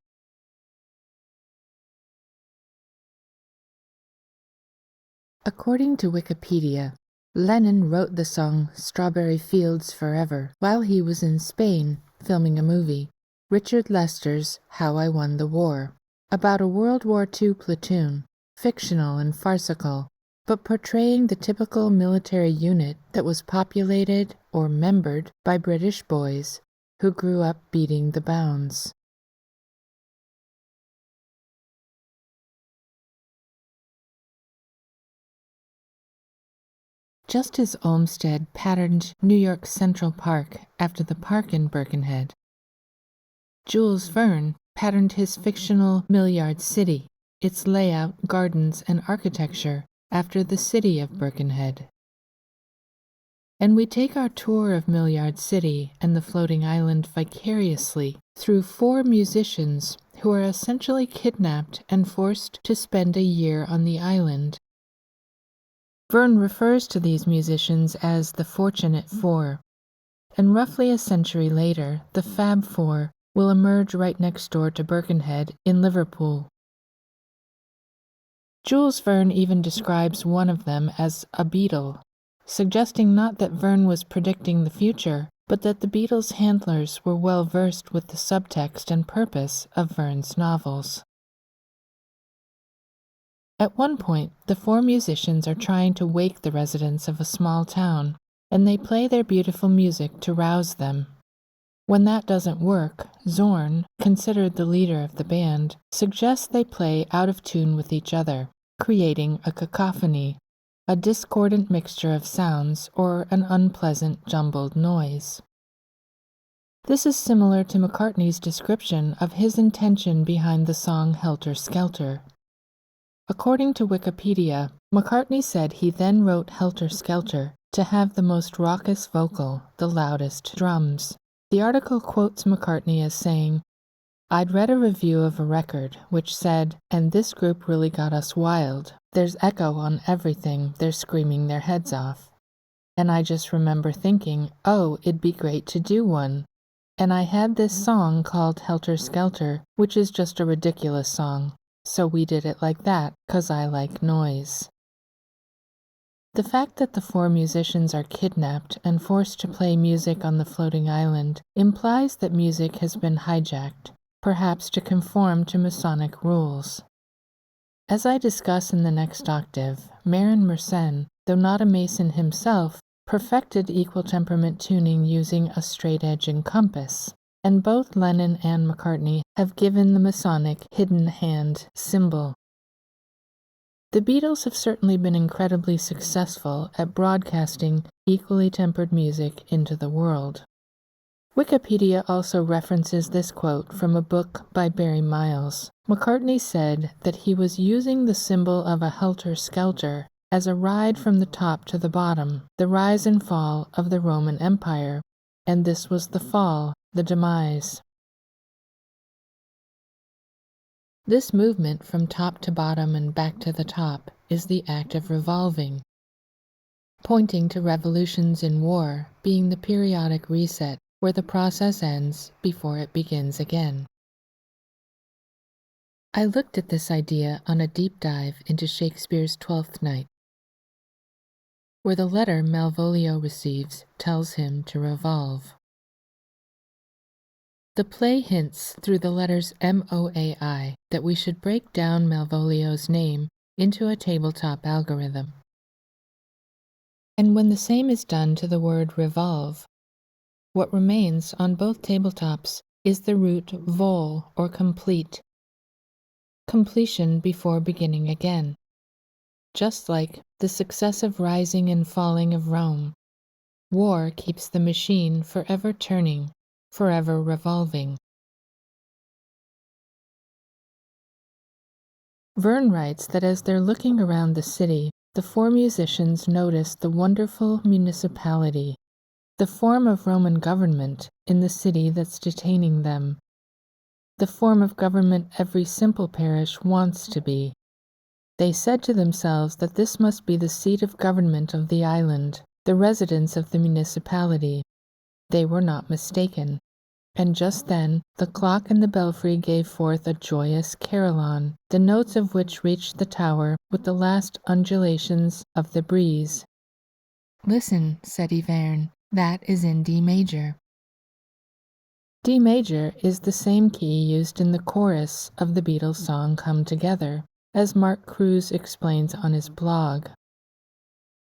According to Wikipedia, Lennon wrote the song Strawberry Fields Forever while he was in Spain filming a movie, Richard Lester's How I Won the War, about a World War II platoon, fictional and farcical, but portraying the typical military unit that was populated or membered by British boys who grew up beating the bounds. Just as Olmsted patterned New York's Central Park after the park in Birkenhead, Jules Verne patterned his fictional Milliard City, its layout, gardens, and architecture after the city of Birkenhead. And we take our tour of Milliard City and the floating island vicariously through 4 musicians who are essentially kidnapped and forced to spend a year on the island. Verne refers to these musicians as the Fortunate Four, and roughly a century later, the Fab Four will emerge right next door to Birkenhead in Liverpool. Jules Verne even describes one of them as a Beatle, suggesting not that Verne was predicting the future, but that the Beatles' handlers were well versed with the subtext and purpose of Verne's novels. At one point, the 4 musicians are trying to wake the residents of a small town, and they play their beautiful music to rouse them. When that doesn't work, Zorn, considered the leader of the band, suggests they play out of tune with each other, creating a cacophony, a discordant mixture of sounds or an unpleasant jumbled noise. This is similar to McCartney's description of his intention behind the song Helter Skelter. According to Wikipedia, McCartney said he then wrote Helter Skelter to have the most raucous vocal, the loudest drums. The article quotes McCartney as saying, "I'd read a review of a record which said, and this group really got us wild. There's echo on everything, they're screaming their heads off. And I just remember thinking, oh, it'd be great to do one. And I had this song called Helter Skelter, which is just a ridiculous song. So we did it like that, 'cause I like noise." The fact that the four musicians are kidnapped and forced to play music on the floating island implies that music has been hijacked, perhaps to conform to Masonic rules. As I discuss in the next octave, Marin Mersenne, though not a Mason himself, perfected equal temperament tuning using a straight edge and compass, and both Lennon and McCartney have given the Masonic hidden hand symbol. The Beatles have certainly been incredibly successful at broadcasting equally tempered music into the world. Wikipedia also references this quote from a book by Barry Miles. McCartney said that he was using the symbol of a helter skelter as a ride from the top to the bottom, the rise and fall of the Roman Empire, and this was the fall, the demise. This movement from top to bottom and back to the top is the act of revolving, pointing to revolutions in war being the periodic reset where the process ends before it begins again. I looked at this idea on a deep dive into Shakespeare's Twelfth Night, where the letter Malvolio receives tells him to revolve. The play hints through the letters MOAI that we should break down Malvolio's name into a tabletop algorithm. And when the same is done to the word revolve, what remains on both tabletops is the root vol or complete, completion before beginning again. Just like the successive rising and falling of Rome, war keeps the machine forever turning, forever revolving. Verne writes that as they're looking around the city, the four musicians notice the wonderful municipality, the form of Roman government in the city that's detaining them, the form of government every simple parish wants to be. They said to themselves that this must be the seat of government of the island, the residence of the municipality. They were not mistaken. And just then, the clock in the belfry gave forth a joyous carillon, the notes of which reached the tower with the last undulations of the breeze. "Listen," said Verne, "that is in D major." D major is the same key used in the chorus of the Beatles song Come Together, as Mark Cruz explains on his blog.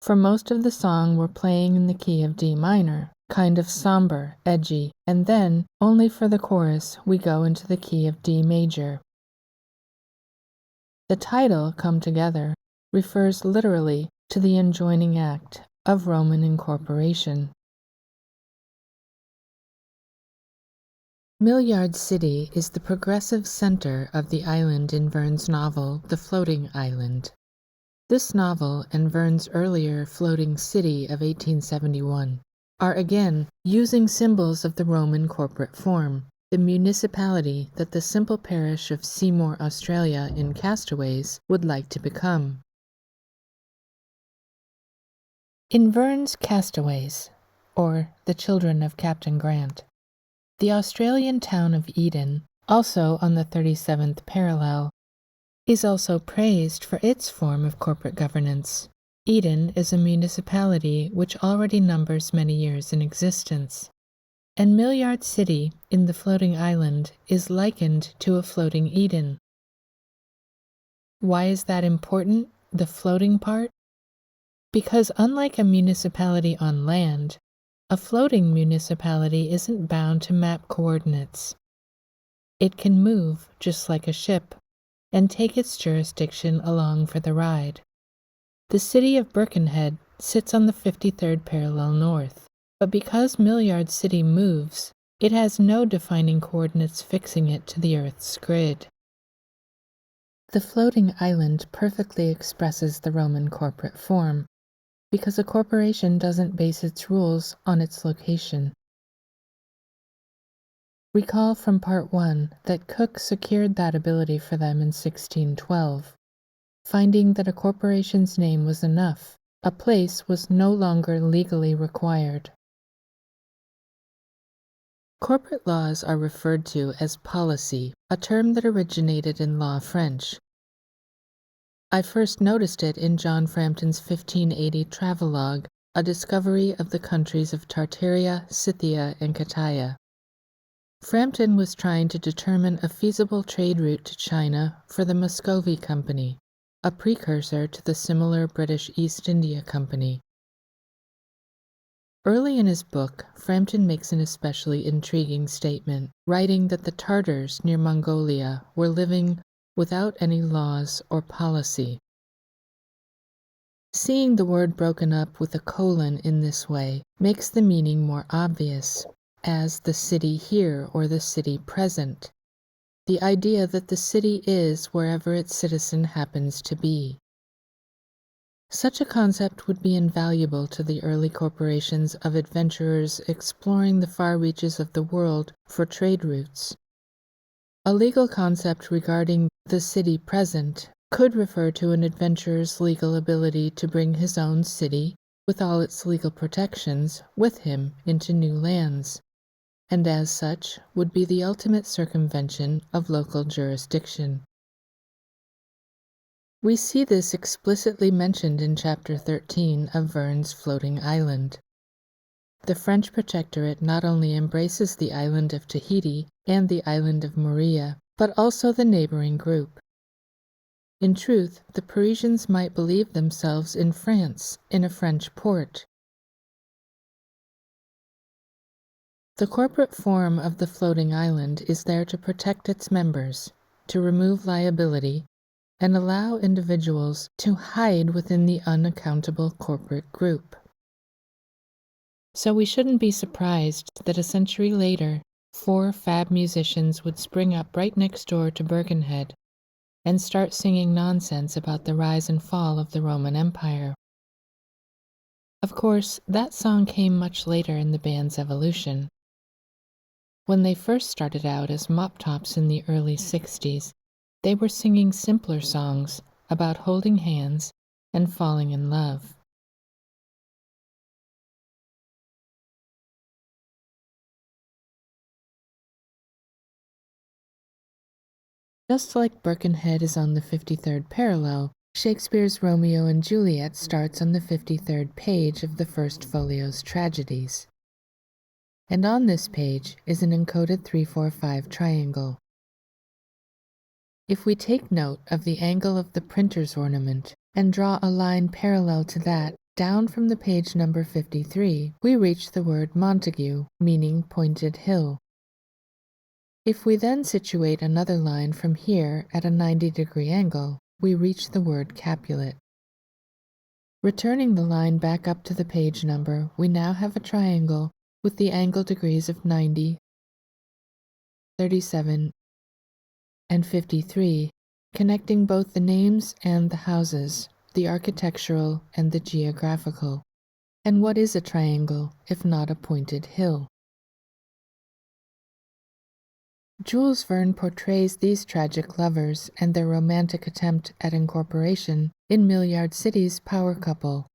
For most of the song we're playing in the key of D minor, kind of somber, edgy, and then, only for the chorus, we go into the key of D major. The title, Come Together, refers literally to the enjoining act of Roman incorporation. Millyard City is the progressive center of the island in Verne's novel, The Floating Island. This novel and Verne's earlier Floating City of 1871 are again using symbols of the Roman corporate form, the municipality that the simple parish of Seymour, Australia in Castaways would like to become. In Verne's Castaways, or The Children of Captain Grant, the Australian town of Eden, also on the 37th parallel, is also praised for its form of corporate governance. Eden is a municipality which already numbers many years in existence, and Millyard City in the floating island is likened to a floating Eden. Why is that important, the floating part? Because unlike a municipality on land, a floating municipality isn't bound to map coordinates. It can move just like a ship and take its jurisdiction along for the ride. The city of Birkenhead sits on the 53rd parallel north, but because Millyard City moves, It has no defining coordinates fixing it to the Earth's grid. The floating island perfectly expresses the Roman corporate form, because a corporation doesn't base its rules on its location. Recall from Part 1 that Cook secured that ability for them in 1612, finding that a corporation's name was enough. A place was no longer legally required. Corporate laws are referred to as policy, a term that originated in law French. I first noticed it in John Frampton's 1580 travelogue, A Discovery of the Countries of Tartaria, Scythia, and Cataia. Frampton was trying to determine a feasible trade route to China for the Muscovy Company, a precursor to the similar British East India Company. Early in his book, Frampton makes an especially intriguing statement, writing that the Tartars near Mongolia were living without any laws or policy. Seeing the word broken up with a colon in this way makes the meaning more obvious, as the city here or the city present, the idea that the city is wherever its citizen happens to be. Such a concept would be invaluable to the early corporations of adventurers exploring the far reaches of the world for trade routes. A legal concept regarding the city present could refer to an adventurer's legal ability to bring his own city, with all its legal protections, with him into new lands, and as such would be the ultimate circumvention of local jurisdiction. We see this explicitly mentioned in Chapter 13 of Verne's Floating Island. The French protectorate not only embraces the island of Tahiti and the island of Moorea, but also the neighboring group. In truth, the Parisians might believe themselves in France, in a French port. The corporate form of the floating island is there to protect its members, to remove liability, and allow individuals to hide within the unaccountable corporate group. So we shouldn't be surprised that a century later, 4 fab musicians would spring up right next door to Birkenhead and start singing nonsense about the rise and fall of the Roman Empire. Of course, that song came much later in the band's evolution. When they first started out as Mop Tops in the early 60s, they were singing simpler songs about holding hands and falling in love. Just like Birkenhead is on the 53rd parallel, Shakespeare's Romeo and Juliet starts on the 53rd page of the first folio's tragedies. And on this page is an encoded 3-4-5 triangle. If we take note of the angle of the printer's ornament and draw a line parallel to that down from the page number 53, we reach the word Montague, meaning pointed hill. If we then situate another line from here at a 90-degree angle, we reach the word Capulet. Returning the line back up to the page number, we now have a triangle with the angle degrees of 90, 37, and 53, connecting both the names and the houses, the architectural and the geographical. And what is a triangle if not a pointed hill? Jules Verne portrays these tragic lovers and their romantic attempt at incorporation in Milliard City's power couple,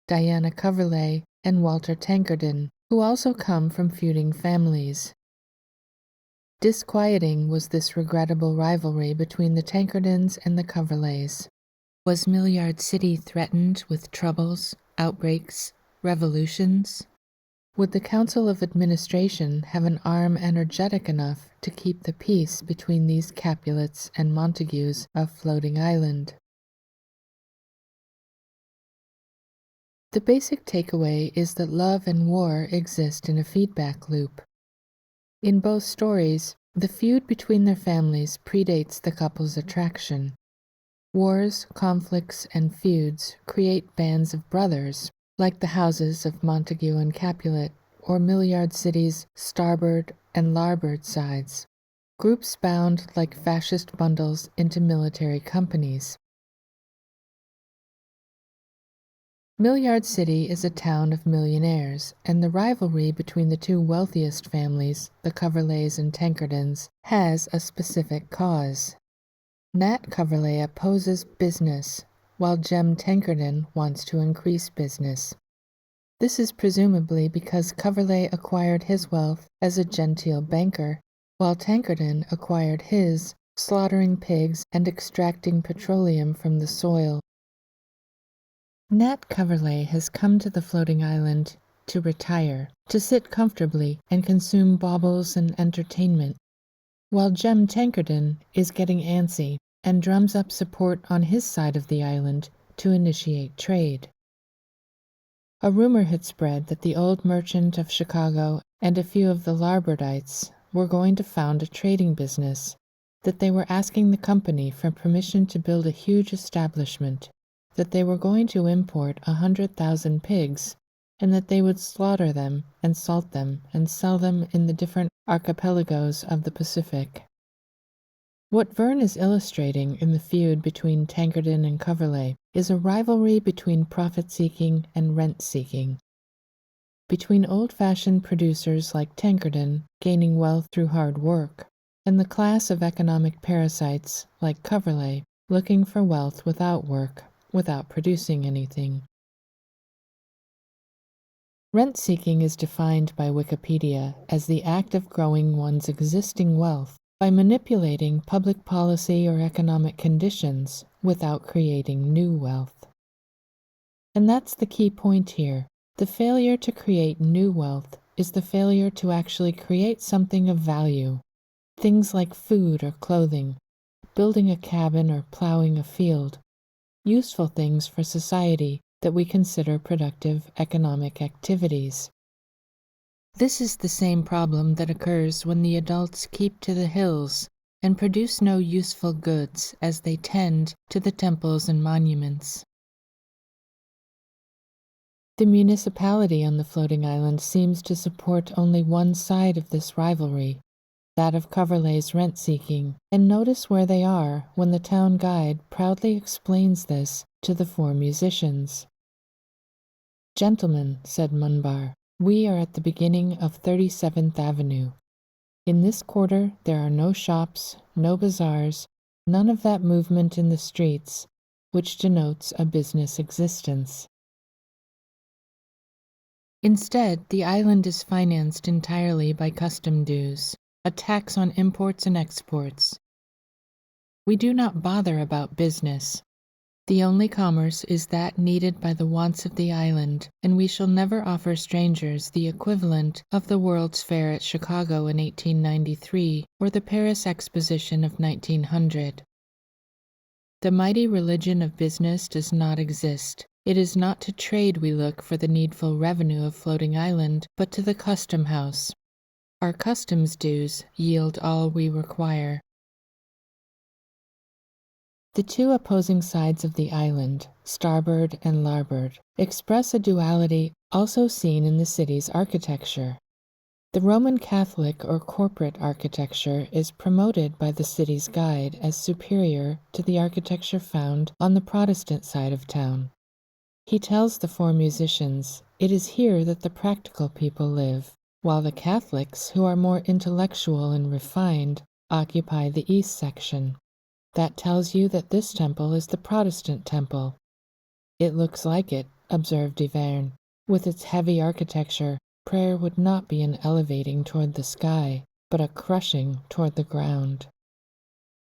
Diana Coverley and Walter Tankerton, who also come from feuding families. Disquieting was this regrettable rivalry between the Tankertons and the Coverleys. Was Milliard City threatened with troubles, outbreaks, revolutions? Would the Council of Administration have an arm energetic enough to keep the peace between these Capulets and Montagues of Floating Island? The basic takeaway is that love and war exist in a feedback loop. In both stories, the feud between their families predates the couple's attraction. Wars, conflicts, and feuds create bands of brothers, like the houses of Montague and Capulet, or Milliard City's starboard and larboard sides, groups bound like fascist bundles into military companies. Milliard City is a town of millionaires, and the rivalry between the two wealthiest families, the Coverleys and Tankertons, has a specific cause. Nat Coverley opposes business, while Jem Tankerton wants to increase business. This is presumably because Coverley acquired his wealth as a genteel banker, while Tankerton acquired his slaughtering pigs and extracting petroleum from the soil. Nat Coverley has come to the floating island to retire, to sit comfortably and consume baubles and entertainment, while Jem Tankerton is getting antsy and drums up support on his side of the island to initiate trade. A rumor had spread that the old merchant of Chicago and a few of the Larbardites were going to found a trading business, that they were asking the company for permission to build a huge establishment, that they were going to import 100,000 pigs, and that they would slaughter them and salt them and sell them in the different archipelagos of the Pacific. What Verne is illustrating in the feud between Tankerton and Coverley is a rivalry between profit-seeking and rent-seeking, between old-fashioned producers like Tankerton gaining wealth through hard work, and the class of economic parasites like Coverley looking for wealth without work, without producing anything. Rent-seeking is defined by Wikipedia as the act of growing one's existing wealth by manipulating public policy or economic conditions without creating new wealth. And that's the key point here. The failure to create new wealth is the failure to actually create something of value. Things like food or clothing, building a cabin or plowing a field, useful things for society that we consider productive economic activities. This is the same problem that occurs when the adults keep to the hills and produce no useful goods as they tend to the temples and monuments. The municipality on the floating island seems to support only one side of this rivalry, that of Coverley's rent-seeking, and notice where they are when the town guide proudly explains this to the four musicians. "Gentlemen," said Munbar, "we are at the beginning of 37th Avenue. In this quarter there are no shops, no bazaars, none of that movement in the streets which denotes a business existence. Instead, the island is financed entirely by custom dues, a tax on imports and exports. We do not bother about business. The only commerce is that needed by the wants of the island, and we shall never offer strangers the equivalent of the World's Fair at Chicago in 1893 or the Paris Exposition of 1900. The mighty religion of business does not exist. It is not to trade we look for the needful revenue of floating island, but to the custom house. Our customs dues yield all we require." The two opposing sides of the island, starboard and larboard, express a duality also seen in the city's architecture. The Roman Catholic or corporate architecture is promoted by the city's guide as superior to the architecture found on the Protestant side of town. He tells the four musicians it is here that the practical people live, while the Catholics, who are more intellectual and refined, occupy the east section. That tells you that this temple is the Protestant temple. "It looks like it," observed Verne. "With its heavy architecture, prayer would not be an elevating toward the sky, but a crushing toward the ground."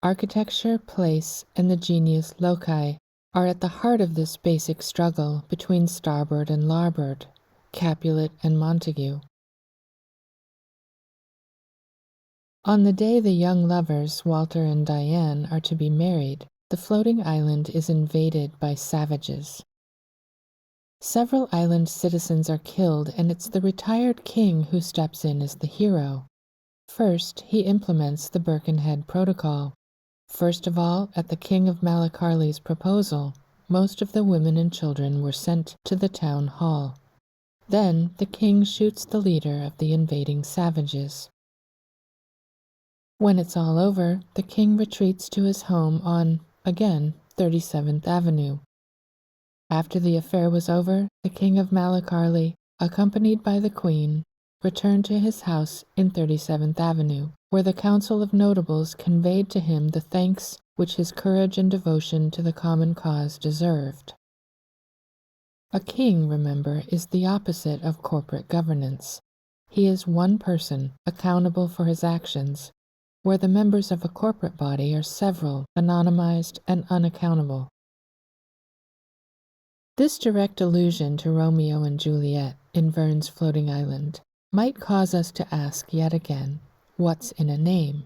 Architecture, place, and the Genius Loci are at the heart of this basic struggle between starboard and larboard, Capulet and Montague. On the day the young lovers, Walter and Diane, are to be married, the floating island is invaded by savages. Several island citizens are killed, and it's the retired king who steps in as the hero. First, he implements the Birkenhead Protocol. First of all, at the King of Malacarly's proposal, most of the women and children were sent to the town hall. Then the king shoots the leader of the invading savages. When it's all over, the king retreats to his home on, again, 37th Avenue. After the affair was over, the king of Malacarly, accompanied by the queen, returned to his house in 37th Avenue, where the Council of Notables conveyed to him the thanks which his courage and devotion to the common cause deserved. A king, remember, is the opposite of corporate governance. He is one person, accountable for his actions, where the members of a corporate body are several, anonymized and unaccountable. This direct allusion to Romeo and Juliet in Verne's Floating Island might cause us to ask yet again, what's in a name?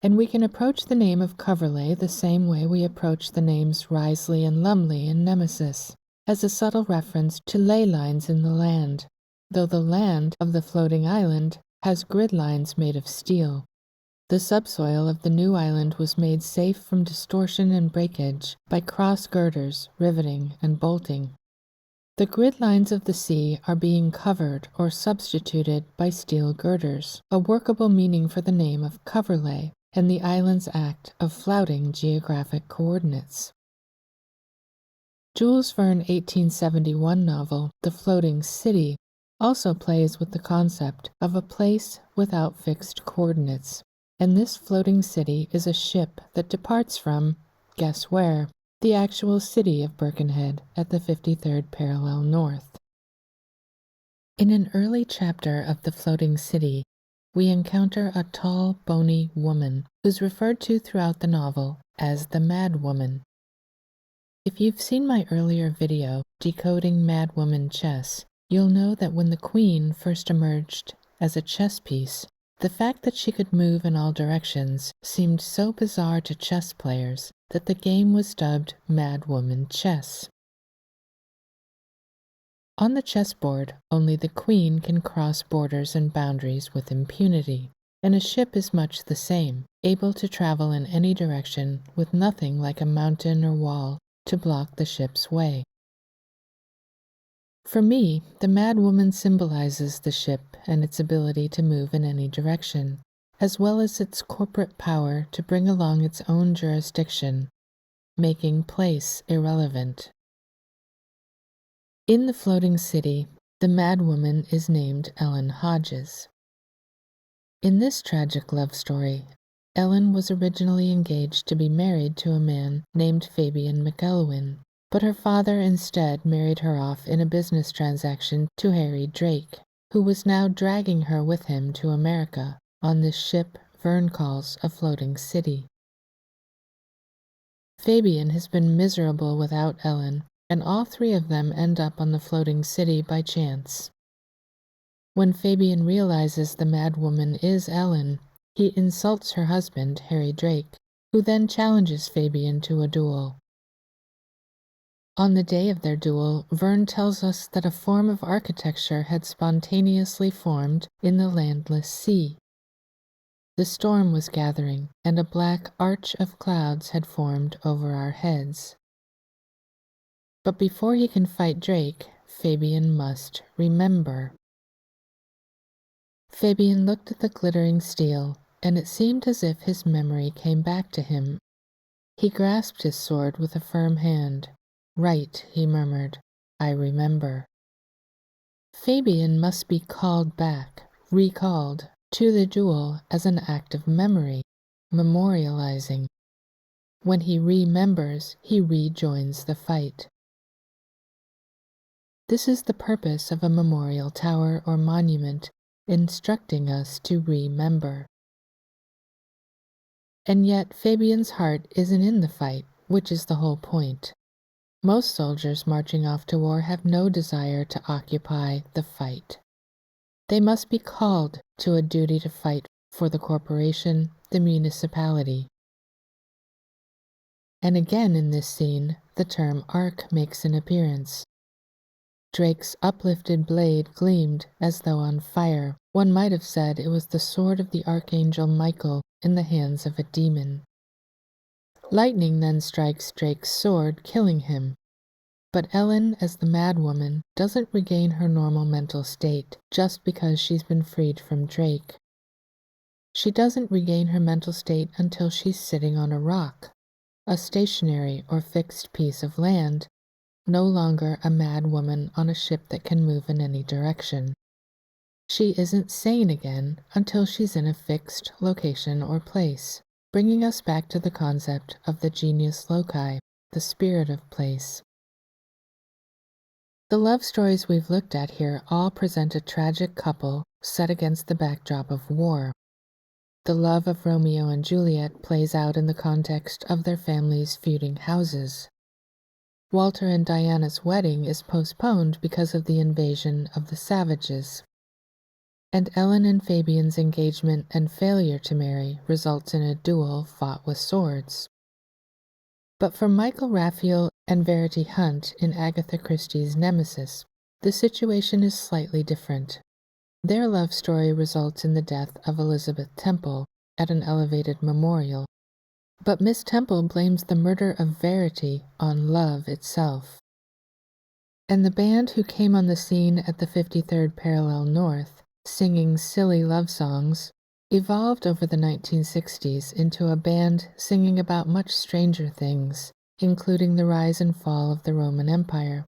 And we can approach the name of Coverley the same way we approach the names Risley and Lumley in Nemesis, as a subtle reference to ley lines in the land, though the land of the floating island has grid lines made of steel. The subsoil of the new island was made safe from distortion and breakage by cross girders, riveting, and bolting. The grid lines of the sea are being covered or substituted by steel girders, a workable meaning for the name of Coverley and the island's act of flouting geographic coordinates. Jules Verne 1871 novel, The Floating City, also plays with the concept of a place without fixed coordinates, and this floating city is a ship that departs from, guess where, the actual city of Birkenhead at the 53rd parallel north. In an early chapter of The Floating City, we encounter a tall, bony woman who's referred to throughout the novel as the Mad Woman. If you've seen my earlier video, Decoding Mad Woman Chess, you'll know that when the Queen first emerged as a chess piece, the fact that she could move in all directions seemed so bizarre to chess players that the game was dubbed Mad Woman Chess. On the chessboard, only the queen can cross borders and boundaries with impunity, and a ship is much the same, able to travel in any direction with nothing like a mountain or wall to block the ship's way. For me, the Mad Woman symbolizes the ship and its ability to move in any direction, as well as its corporate power to bring along its own jurisdiction, making place irrelevant. In The Floating City, the Mad Woman is named Ellen Hodges. In this tragic love story, Ellen was originally engaged to be married to a man named Fabian McElwin, but her father instead married her off in a business transaction to Harry Drake, who was now dragging her with him to America on this ship Verne calls a floating city. Fabian has been miserable without Ellen, and all three of them end up on the floating city by chance. When Fabian realizes the Mad Woman is Ellen, he insults her husband, Harry Drake, who then challenges Fabian to a duel. On the day of their duel, Verne tells us that a form of architecture had spontaneously formed in the landless sea. The storm was gathering, and a black arch of clouds had formed over our heads. But before he can fight Drake, Fabian must remember. Fabian looked at the glittering steel, and it seemed as if his memory came back to him. He grasped his sword with a firm hand. "Right," he murmured, "I remember." Fabian must be called back, recalled, to the duel as an act of memory, memorializing. When he remembers, he rejoins the fight. This is the purpose of a memorial tower or monument, instructing us to remember. And yet Fabian's heart isn't in the fight, which is the whole point. Most soldiers marching off to war have no desire to occupy the fight. They must be called to a duty to fight for the corporation, the municipality. And again in this scene, the term arc makes an appearance. Drake's uplifted blade gleamed as though on fire. One might have said it was the sword of the archangel Michael in the hands of a demon. Lightning then strikes Drake's sword, killing him. But Ellen, as the Mad Woman, doesn't regain her normal mental state just because she's been freed from Drake. She doesn't regain her mental state until she's sitting on a rock, a stationary or fixed piece of land, no longer a mad woman on a ship that can move in any direction. She isn't sane again until she's in a fixed location or place, bringing us back to the concept of the genius loci, the spirit of place. The love stories we've looked at here all present a tragic couple set against the backdrop of war. The love of Romeo and Juliet plays out in the context of their families' feuding houses. Walter and Diana's wedding is postponed because of the invasion of the savages. And Ellen and Fabian's engagement and failure to marry results in a duel fought with swords. But for Michael Raphael and Verity Hunt in Agatha Christie's Nemesis, the situation is slightly different. Their love story results in the death of Elizabeth Temple at an elevated memorial, but Miss Temple blames the murder of Verity on love itself. And the band who came on the scene at the 53rd Parallel North, singing silly love songs, evolved over the 1960s into a band singing about much stranger things, including the rise and fall of the Roman Empire,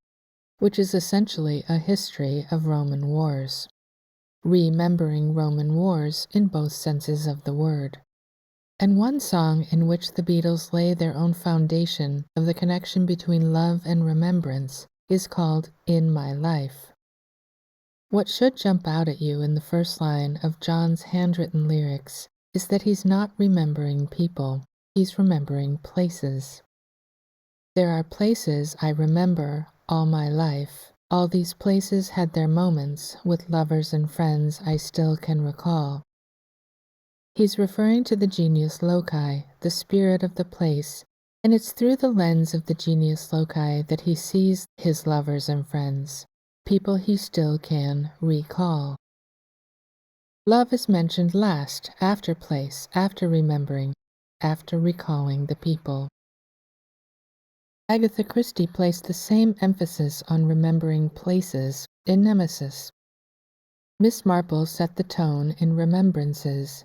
which is essentially a history of Roman wars. Remembering Roman wars in both senses of the word. And one song in which the Beatles lay their own foundation of the connection between love and remembrance is called In My Life. What should jump out at you in the first line of John's handwritten lyrics is that he's not remembering people, he's remembering places. There are places I remember all my life. All these places had their moments with lovers and friends I still can recall. He's referring to the genius loci, the spirit of the place, and it's through the lens of the genius loci that he sees his lovers and friends, people he still can recall. Love is mentioned last, after place, after remembering, after recalling the people. Agatha Christie placed the same emphasis on remembering places in Nemesis. Miss Marple set the tone in remembrances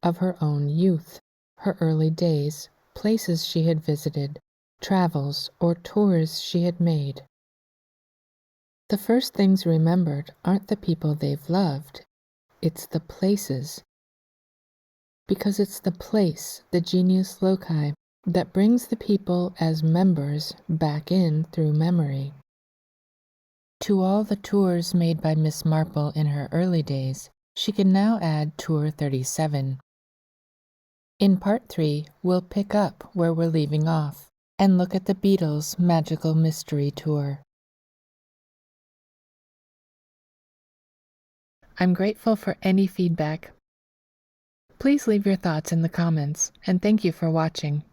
of her own youth, her early days, places she had visited, travels or tours she had made. The first things remembered aren't the people they've loved, it's the places. Because it's the place, the genius loci, that brings the people as members back in through memory. To all the tours made by Miss Marple in her early days, she can now add Tour 37. In Part 3, we'll pick up where we're leaving off and look at the Beatles' Magical Mystery Tour. I'm grateful for any feedback. Please leave your thoughts in the comments, and thank you for watching.